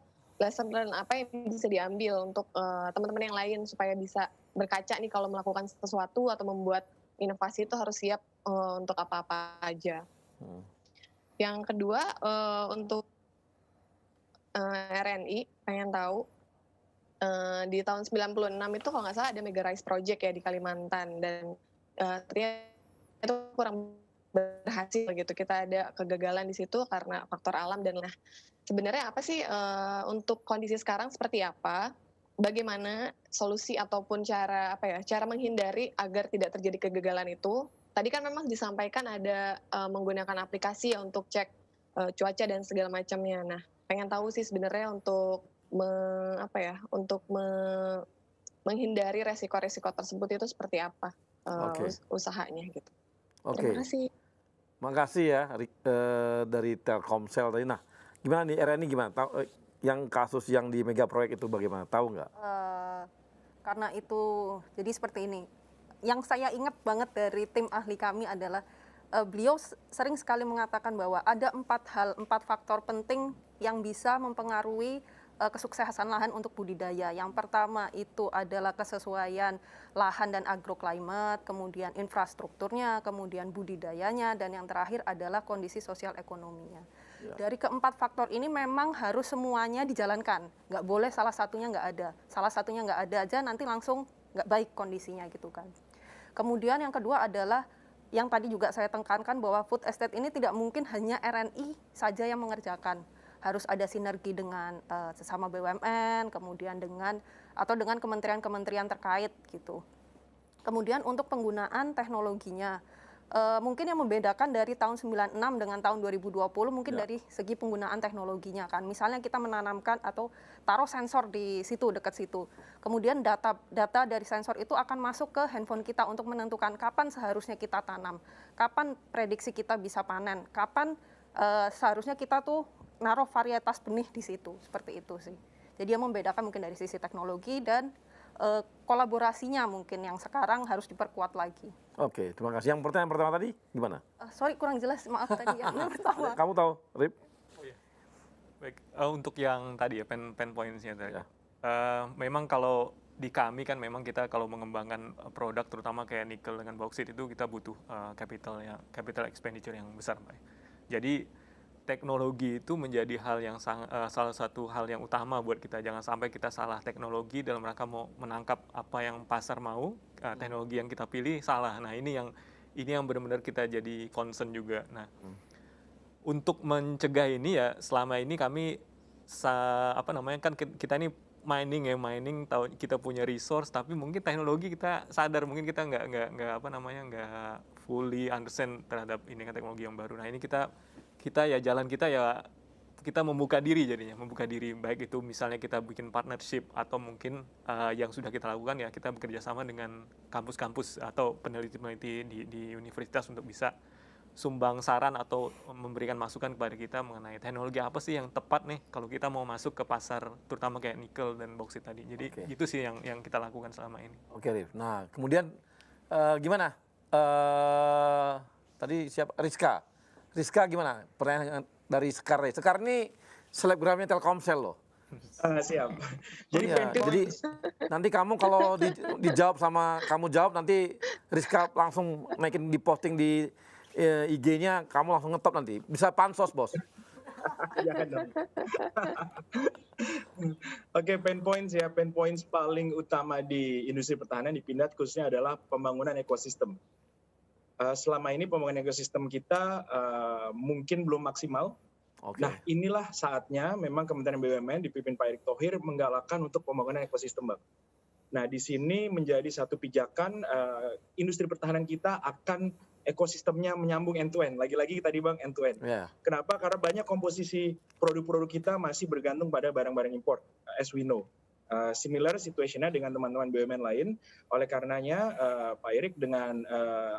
lesson learn apa yang bisa diambil untuk teman-teman yang lain supaya bisa berkaca nih kalau melakukan sesuatu atau membuat inovasi itu harus siap untuk apa-apa aja. Yang kedua untuk RNI pengen tahu di tahun 96 itu kalau nggak salah ada Mega Rice Project ya di Kalimantan dan ternyata itu kurang berhasil gitu. Kita ada kegagalan di situ karena faktor alam dan sebenarnya apa sih untuk kondisi sekarang seperti apa? Bagaimana solusi ataupun cara menghindari agar tidak terjadi kegagalan itu? Tadi kan memang disampaikan ada menggunakan aplikasi ya untuk cek cuaca dan segala macamnya. Nah, pengen tahu sih sebenarnya untuk menghindari resiko-resiko tersebut itu seperti apa usahanya gitu. Terima kasih. Makasih ya dari Telkomsel tadi. Nah, gimana nih RNI gimana? Yang kasus yang di mega proyek itu bagaimana? Tahu nggak? Karena itu jadi seperti ini. Yang saya ingat banget dari tim ahli kami adalah beliau sering sekali mengatakan bahwa ada 4 faktor penting yang bisa mempengaruhi kesuksesan lahan untuk budidaya. Yang pertama itu adalah kesesuaian lahan dan agroclimate, kemudian infrastrukturnya, kemudian budidayanya, dan yang terakhir adalah kondisi sosial ekonominya. Dari keempat faktor ini memang harus semuanya dijalankan. Nggak boleh salah satunya nggak ada. Salah satunya nggak ada aja nanti langsung nggak baik kondisinya gitu kan. Kemudian yang kedua adalah yang tadi juga saya tekankan bahwa food estate ini tidak mungkin hanya RNI saja yang mengerjakan. Harus ada sinergi dengan sesama BUMN, kemudian dengan kementerian-kementerian terkait gitu. Kemudian untuk penggunaan teknologinya, mungkin yang membedakan dari tahun 96 dengan tahun 2020 mungkin dari segi penggunaan teknologinya kan. Misalnya kita menanamkan atau taruh sensor di situ, dekat situ. Kemudian data dari sensor itu akan masuk ke handphone kita untuk menentukan kapan seharusnya kita tanam, kapan prediksi kita bisa panen, kapan seharusnya kita tuh naruh varietas benih di situ, seperti itu sih. Jadi yang membedakan mungkin dari sisi teknologi dan kolaborasinya mungkin yang sekarang harus diperkuat lagi. Oke, terima kasih. Yang pertanyaan pertama tadi gimana? Sorry kurang jelas, maaf tadi yang pertama. Kamu tahu, Rip? Baik, untuk yang tadi ya, pain points-nya tadi. Memang kalau di kami kan memang kita kalau mengembangkan produk terutama kayak nikel dengan bauksit itu kita butuh capital expenditure yang besar, Pak. Jadi teknologi itu menjadi hal yang salah satu hal yang utama buat kita. Jangan sampai kita salah teknologi dalam rangka mau menangkap apa yang pasar mau, teknologi yang kita pilih salah. Nah, ini yang benar-benar kita jadi concern juga. Nah, untuk mencegah ini ya selama ini kami kan kita ini mining tahu kita punya resource tapi mungkin teknologi kita sadar mungkin kita nggak fully understand terhadap ini kan teknologi yang baru. Nah, ini kita ya jalan kita ya kita membuka diri jadinya, membuka diri baik itu misalnya kita bikin partnership atau mungkin yang sudah kita lakukan ya kita bekerja sama dengan kampus-kampus atau peneliti-peneliti di universitas untuk bisa sumbang saran atau memberikan masukan kepada kita mengenai teknologi apa sih yang tepat nih kalau kita mau masuk ke pasar terutama kayak nikel dan bauksit tadi. Jadi itu sih yang kita lakukan selama ini. Oke, Rif. Nah, kemudian gimana? Tadi siapa? Rizka gimana? Pertanyaan dari Sekar. Sekar ini selebgramnya Telkomsel loh. Siap. Jadi nanti kamu kalau dijawab sama kamu jawab nanti Rizka langsung naikin di posting di IG-nya kamu langsung ngetop nanti. Bisa pansos, Bos. Jangan dong. Oke, pain points paling utama di industri pertahanan di Pindad khususnya adalah pembangunan ekosistem. Selama ini pembangunan ekosistem kita mungkin belum maksimal. Nah, inilah saatnya memang Kementerian BUMN dipimpin Pak Erick Thohir menggalakkan untuk pembangunan ekosistem, Bang. Nah, di sini menjadi satu pijakan industri pertahanan kita akan ekosistemnya menyambung end to end. Lagi-lagi tadi Bang end to end. Kenapa? Karena banyak komposisi produk-produk kita masih bergantung pada barang-barang impor, as we know. Similar situation-nya dengan teman-teman BUMN lain. Oleh karenanya Pak Erick dengan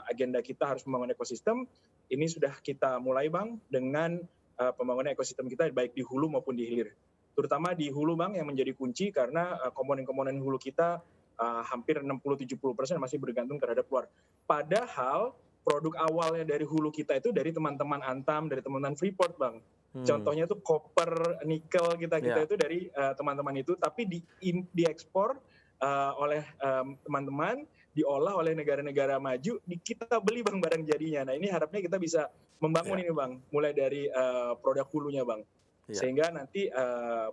agenda kita harus membangun ekosistem, ini sudah kita mulai Bang dengan pembangunan ekosistem kita baik di hulu maupun di hilir. Terutama di hulu Bang yang menjadi kunci karena komponen-komponen hulu kita hampir 60-70% masih bergantung terhadap luar. Padahal produk awalnya dari hulu kita itu dari teman-teman Antam, dari teman-teman Freeport Bang. Contohnya tuh copper, nikel kita itu dari teman-teman itu, tapi diekspor oleh teman-teman, diolah oleh negara-negara maju, kita beli Bang barang jadinya. Nah, ini harapnya kita bisa membangun ini Bang, mulai dari produk hulunya Bang. Sehingga nanti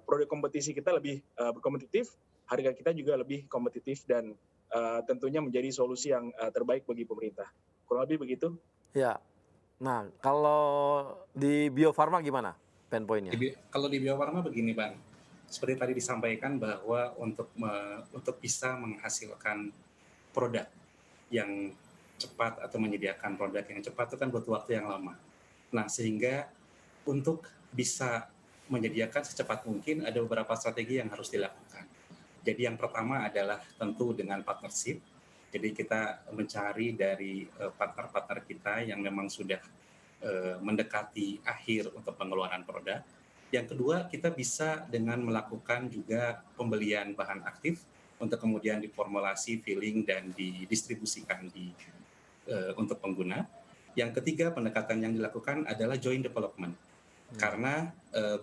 produk kompetisi kita lebih berkompetitif, harga kita juga lebih kompetitif dan tentunya menjadi solusi yang terbaik bagi pemerintah. Kurang lebih begitu. Ya. Nah, kalau di Bio Farma gimana pain point-nya? Kalau di Bio Farma begini Bang, seperti tadi disampaikan bahwa untuk bisa menghasilkan produk yang cepat atau menyediakan produk yang cepat itu kan butuh waktu yang lama. Nah, sehingga untuk bisa menyediakan secepat mungkin ada beberapa strategi yang harus dilakukan. Jadi yang pertama adalah tentu dengan partnership. Jadi kita mencari dari partner-partner kita yang memang sudah mendekati akhir untuk pengeluaran produk. Yang kedua, kita bisa dengan melakukan juga pembelian bahan aktif untuk kemudian diformulasi, filling, dan didistribusikan untuk pengguna. Yang ketiga, pendekatan yang dilakukan adalah joint development. Karena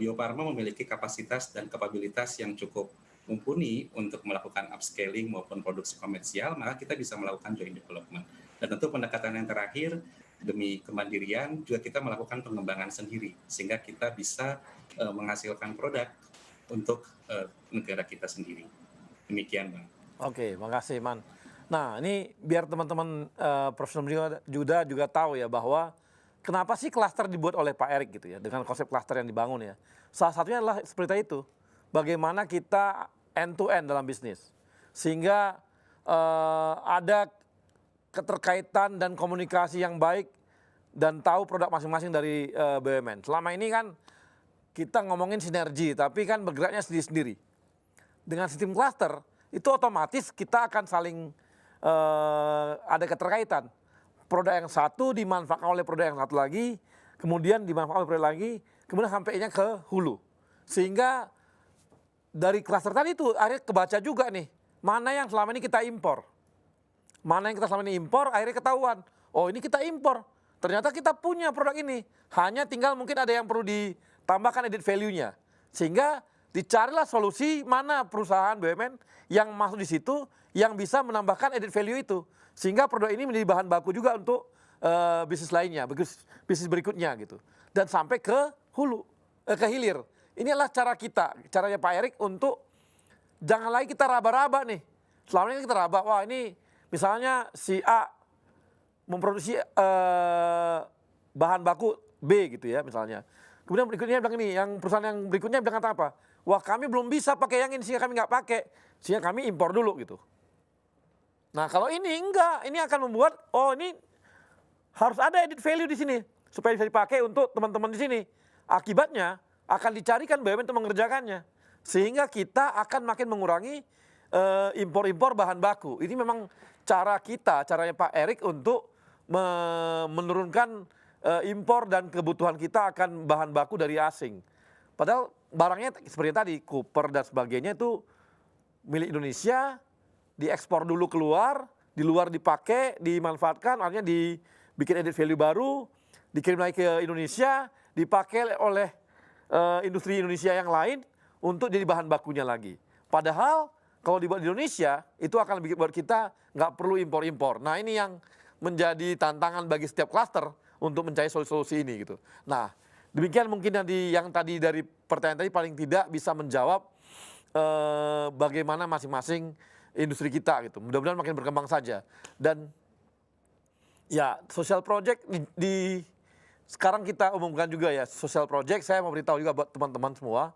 Bio Farma memiliki kapasitas dan kapabilitas yang cukup mumpuni untuk melakukan upscaling maupun produksi komersial, maka kita bisa melakukan joint development. Dan tentu pendekatan yang terakhir, demi kemandirian, juga kita melakukan pengembangan sendiri, sehingga kita bisa menghasilkan produk untuk negara kita sendiri. Demikian, Bang. Oke, makasih, Man. Nah, ini biar teman-teman profesional juga tahu ya bahwa kenapa sih klaster dibuat oleh Pak Erick gitu ya, dengan konsep klaster yang dibangun ya. Salah satunya adalah seperti itu. Bagaimana kita end to end dalam bisnis. Sehingga ada keterkaitan dan komunikasi yang baik dan tahu produk masing-masing dari BUMN. Selama ini kan kita ngomongin sinergi, tapi kan bergeraknya sendiri-sendiri. Dengan sistem klaster, itu otomatis kita akan saling ada keterkaitan. Produk yang satu dimanfaatkan oleh produk yang satu lagi, kemudian dimanfaatkan lagi, kemudian sampainya ke hulu. Sehingga dari klaster tadi itu akhirnya kebaca juga nih, mana yang selama ini kita impor. Mana yang kita selama ini impor, akhirnya ketahuan. Oh ini kita impor, ternyata kita punya produk ini. Hanya tinggal mungkin ada yang perlu ditambahkan added value-nya. Sehingga dicarilah solusi mana perusahaan BUMN yang masuk di situ, yang bisa menambahkan added value itu. Sehingga produk ini menjadi bahan baku juga untuk bisnis lainnya, bisnis berikutnya gitu. Dan sampai ke hulu, ke hilir. Inilah cara kita, caranya Pak Erik untuk jangan lagi kita raba-raba nih. Selama ini kita raba, wah ini misalnya si A memproduksi bahan baku B gitu ya misalnya. Kemudian berikutnya bilang ini, yang perusahaan yang berikutnya bilang apa? Wah kami belum bisa pakai yang ini sehingga kami nggak pakai, sehingga kami impor dulu gitu. Nah kalau ini enggak, ini akan membuat oh ini harus ada added value di sini supaya bisa dipakai untuk teman-teman di sini. Akibatnya akan dicarikan BUMN untuk mengerjakannya, sehingga kita akan makin mengurangi impor-impor bahan baku. Ini memang cara kita, caranya Pak Erik untuk menurunkan impor dan kebutuhan kita akan bahan baku dari asing. Padahal barangnya seperti tadi, koper dan sebagainya itu milik Indonesia, diekspor dulu keluar, di luar dipakai, dimanfaatkan, akhirnya dibikin added value baru, dikirim lagi ke Indonesia, dipakai oleh industri Indonesia yang lain untuk jadi bahan bakunya lagi. Padahal kalau dibuat di Indonesia itu akan buat kita nggak perlu impor-impor. Nah ini yang menjadi tantangan bagi setiap klaster untuk mencari solusi-solusi ini gitu. Nah demikian mungkin yang tadi dari pertanyaan tadi paling tidak bisa menjawab bagaimana masing-masing industri kita gitu. Mudah-mudahan makin berkembang saja. Dan ya social project sekarang kita umumkan juga ya, social project, saya mau beritahu juga buat teman-teman semua,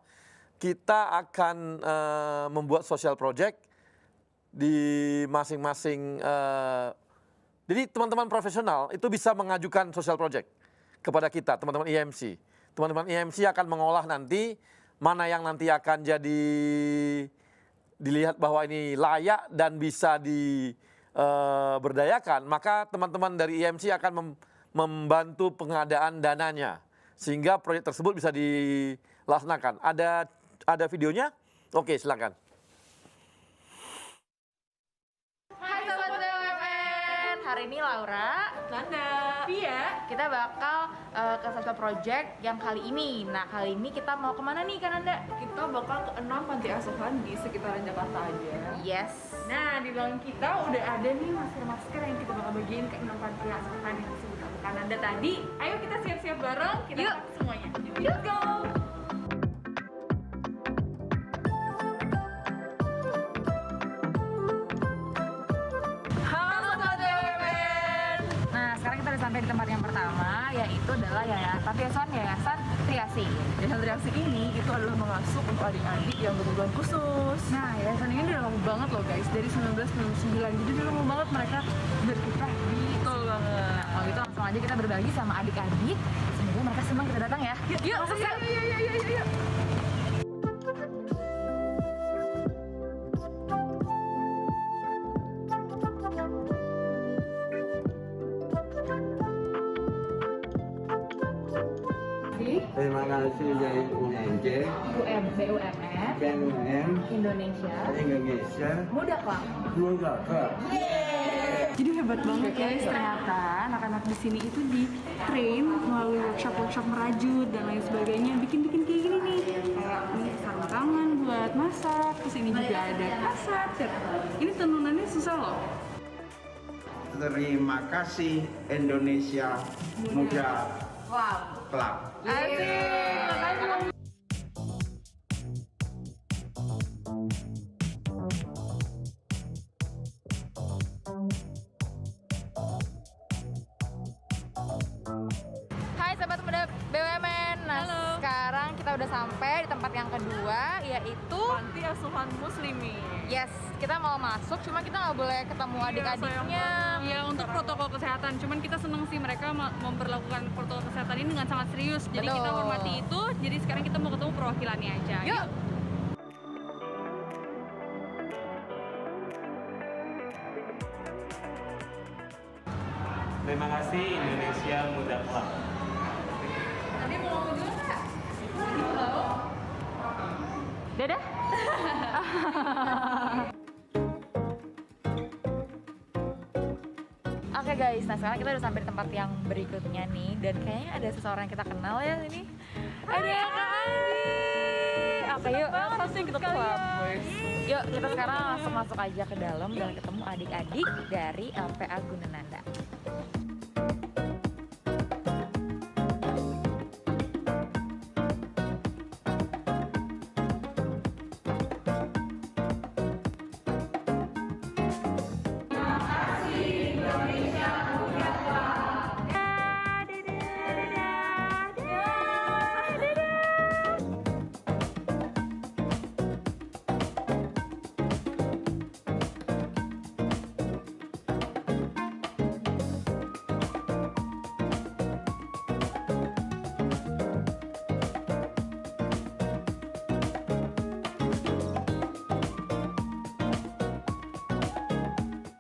kita akan membuat social project di masing-masing, jadi teman-teman profesional itu bisa mengajukan social project kepada kita, teman-teman IMC. Teman-teman IMC akan mengolah nanti, mana yang nanti akan jadi dilihat bahwa ini layak dan bisa diberdayakan, maka teman-teman dari IMC akan membantu pengadaan dananya sehingga proyek tersebut bisa dilaksanakan. Ada videonya? Oke, silakan. Hai Sobat BUMN, hari ini Laura, Nanda, Via, kita bakal ke social project yang kali ini. Nah kali ini kita mau kemana nih Kak Nanda? Kita bakal ke 6 panti asuhan di sekitaran Jakarta aja. Yes. Nah di dalam kita udah ada nih masker-masker yang kita bakal bagiin ke 6 panti asuhan yang disebut Kak Nanda tadi. Ayo kita siap-siap bareng, kita pakai semuanya. Let's go! Sampai di tempat yang pertama, yaitu adalah Panti Asuhan Yayasan Triasi. Yayasan Triasi ini itu adalah mengasuh untuk adik-adik yang berkebutuhan khusus. Nah, yayasan ini udah lama banget loh guys, dari 1999. Jadi udah lama banget mereka berkiprah. Betul banget. Nah, kalau gitu langsung aja kita berbagi sama adik-adik. Semoga mereka senang kita datang ya. Yuk, yuk. Terima kasih dari UMJ, BUMN Indonesia, Muda Club. Jadi hebat banget guys, ternyata anak-anak di sini itu di train melalui workshop merajut dan lain sebagainya, bikin kayak gini nih, kayak ini sarung tangan buat masak, terus ini juga ada kasat. Ini tenunannya susah loh. Terima kasih Indonesia Muda Club. Asik. Hai Sobat Muda BUMN. Nah, sekarang kita udah sampai di tempat yang kedua, yaitu Panti Asuhan Muslimi. Yes, kita mau masuk, cuma kita nggak boleh ketemu adik-adiknya. Ya untuk protokol kesehatan, cuman kita seneng sih mereka memperlakukan protokol kesehatan ini dengan sangat serius. Jadi kita hormati itu, jadi sekarang kita mau ketemu perwakilannya aja. Yuk! Terima kasih Indonesia Muda Club. Dadah. Oke guys, nah sekarang kita udah sampai di tempat yang berikutnya nih, dan kayaknya ada seseorang yang kita kenal ya ini. Ada Kak Andi. Oke yuk, langsung kita club. Yuk kita sekarang langsung masuk aja ke dalam dan ketemu adik-adik dari LPA Gunananda.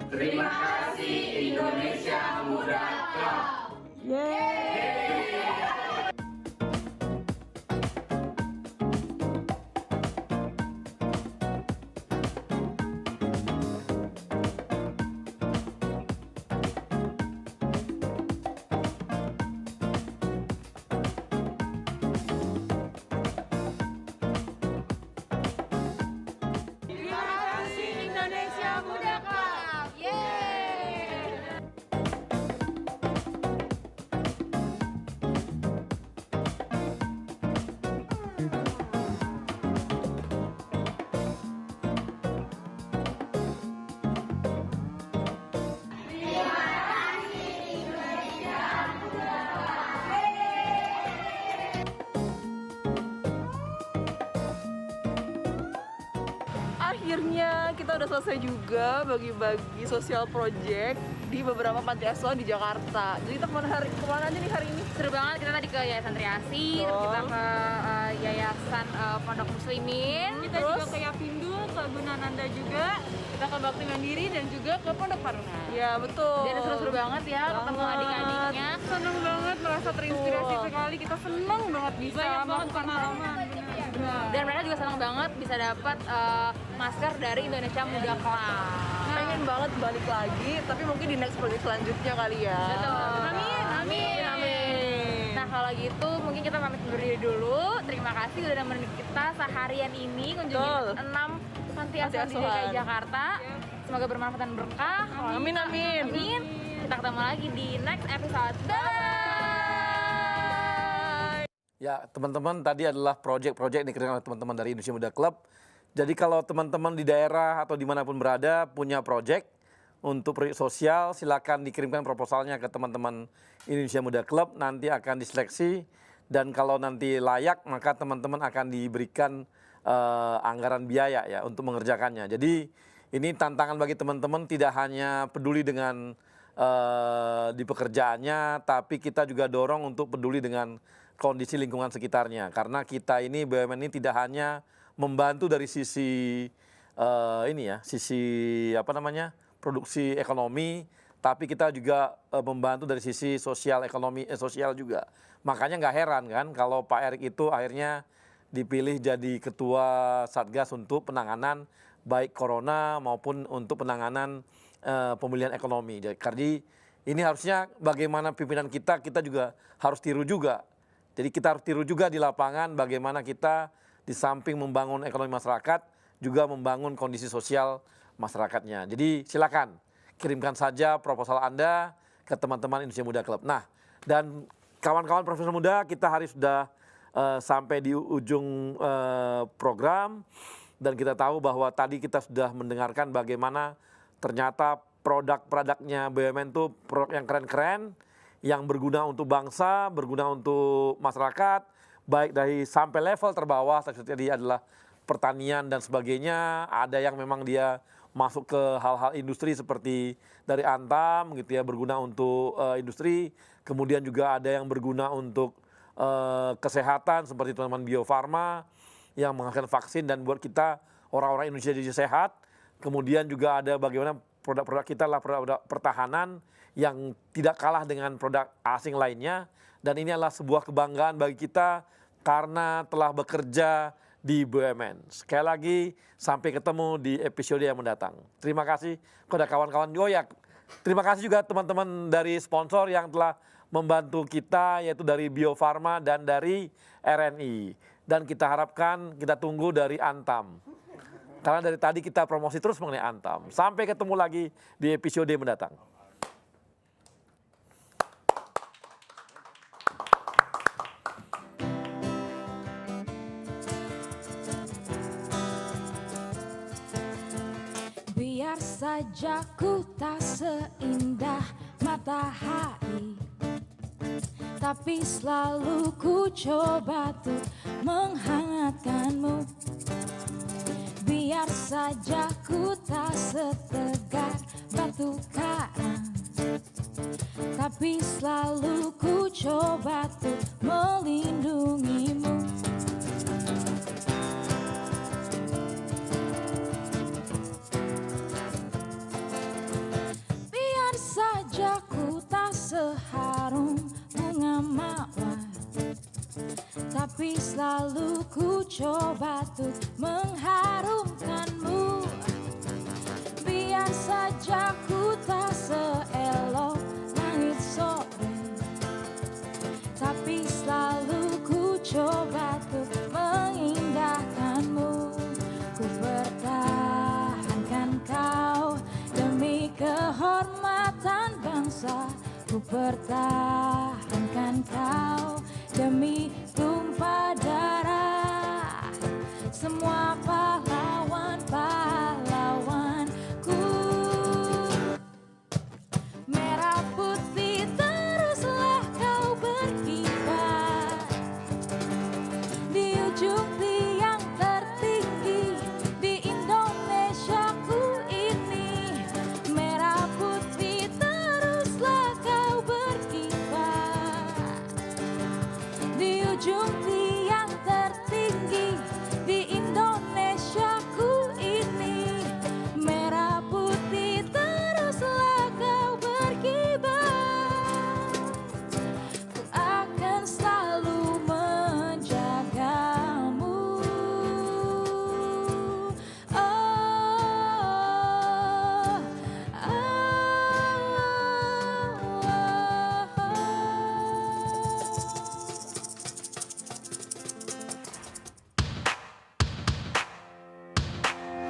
Terima kasih Indonesia Muda Club. Terima kasih Indonesia Muda Club. Yeay. Akhirnya kita udah selesai juga bagi-bagi sosial project di beberapa panti asuhan di Jakarta. Jadi kita kemana aja nih hari ini? Seru banget, kita tadi ke Yayasan Triasi, terus kita ke Yayasan Pondok Muslimin, Kita juga ke Yapindul, ke Gunananda juga, kita ke Bakti Mandiri dan juga ke Pondok Taruna. Ya betul. Jadi seru-seru banget ya ketemu adik-adiknya. Seneng banget, merasa terinspirasi sekali. Kita seneng banget bisa melakukan pengalaman. Dan mereka juga senang banget bisa dapat masker dari Indonesia Muda Club. Pengen banget balik lagi, tapi mungkin di next project selanjutnya kali ya. Betul. Amin. Nah kalau gitu mungkin kita pamit berdiri dulu. Terima kasih udah nemenin kita seharian ini kunjungi 6 panti asuhan di DKI Jakarta. Semoga bermanfaat dan berkah. Amin, amin. Amin. Kita ketemu lagi di next episode. Bye. Ya, teman-teman, tadi adalah proyek-proyek yang dikerjakan oleh teman-teman dari Indonesia Muda Club. Jadi kalau teman-teman di daerah atau dimanapun berada punya proyek untuk proyek sosial, silakan dikirimkan proposalnya ke teman-teman Indonesia Muda Club. Nanti akan diseleksi dan kalau nanti layak maka teman-teman akan diberikan anggaran biaya ya untuk mengerjakannya. Jadi ini tantangan bagi teman-teman, tidak hanya peduli dengan di pekerjaannya, tapi kita juga dorong untuk peduli dengan kondisi lingkungan sekitarnya. Karena kita ini BUMN ini tidak hanya membantu dari sisi sisi produksi ekonomi, tapi kita juga membantu dari sisi sosial sosial juga. Makanya nggak heran kan kalau Pak Erik itu akhirnya dipilih jadi ketua Satgas untuk penanganan baik corona maupun untuk penanganan pemulihan ekonomi. Jadi ini harusnya bagaimana pimpinan kita juga harus tiru juga. Jadi kita harus tiru juga di lapangan bagaimana kita di samping membangun ekonomi masyarakat juga membangun kondisi sosial masyarakatnya. Jadi silakan kirimkan saja proposal Anda ke teman-teman Indonesia Muda Club. Nah, dan kawan-kawan profesional muda, kita hari sudah sampai di ujung program dan kita tahu bahwa tadi kita sudah mendengarkan bagaimana ternyata produk-produknya BUMN itu produk yang keren-keren, yang berguna untuk bangsa, berguna untuk masyarakat, baik dari sampai level terbawah, tadi adalah pertanian dan sebagainya. Ada yang memang dia masuk ke hal-hal industri seperti dari Antam gitu ya, berguna untuk industri. Kemudian juga ada yang berguna untuk kesehatan seperti teman-teman Bio Farma yang menghasilkan vaksin dan buat kita orang-orang Indonesia jadi sehat. Kemudian juga ada bagaimana produk-produk kita adalah produk pertahanan yang tidak kalah dengan produk asing lainnya. Dan ini adalah sebuah kebanggaan bagi kita karena telah bekerja di BUMN. Sekali lagi, sampai ketemu di episode yang mendatang. Terima kasih kepada kawan-kawan Goyak. Terima kasih juga teman-teman dari sponsor yang telah membantu kita, yaitu dari Bio Farma dan dari RNI. Dan kita harapkan, kita tunggu dari Antam. Karena dari tadi kita promosi terus mengenai Antam. Sampai ketemu lagi di episode mendatang. Biar saja ku tak seindah matahari, tapi selalu ku coba tuh menghangatkanmu. Biar saja ku tak setegar batu karang, tapi selalu ku coba tuh melindungimu. Biar saja ku tak seharum bunga mawar, tapi selalu ku coba tuh mengharumkanmu. Biar saja ku tak seelok langit sore, tapi selalu ku coba tuh mengindahkanmu. Ku pertahankan kau demi kehormatan bangsa. Ku pertahankan kau demi tumpah darah semua pahlawan-pahlawanku. Merah putih teruslah kau berkibar di ujung tiang tertinggi di Indonesiaku ini. Merah putih teruslah kau berkibar di ujung tiang tertinggi di Indonesiaku ini. Merah putih teruslah kau berkibar. Ku akan selalu menjagamu.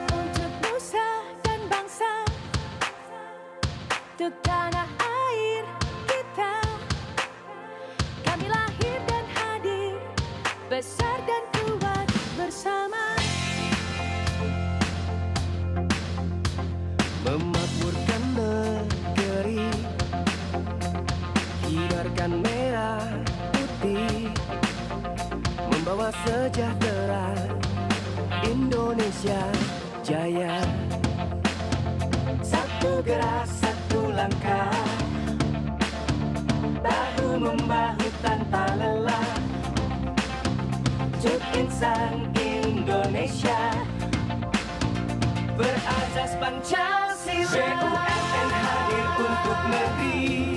Untuk nusa dan bangsa, untuk tanah air kita, kami lahir dan hadir, besar dan kuat bersama. Memakmurkan negeri, kibarkan merah putih, membawa sejahtera Indonesia jaya. Satu gerak, satu langkah, bahu membahu tanpa lelah, untuk insan Indonesia berazas Pancasila. BUMN hadir untuk negeri,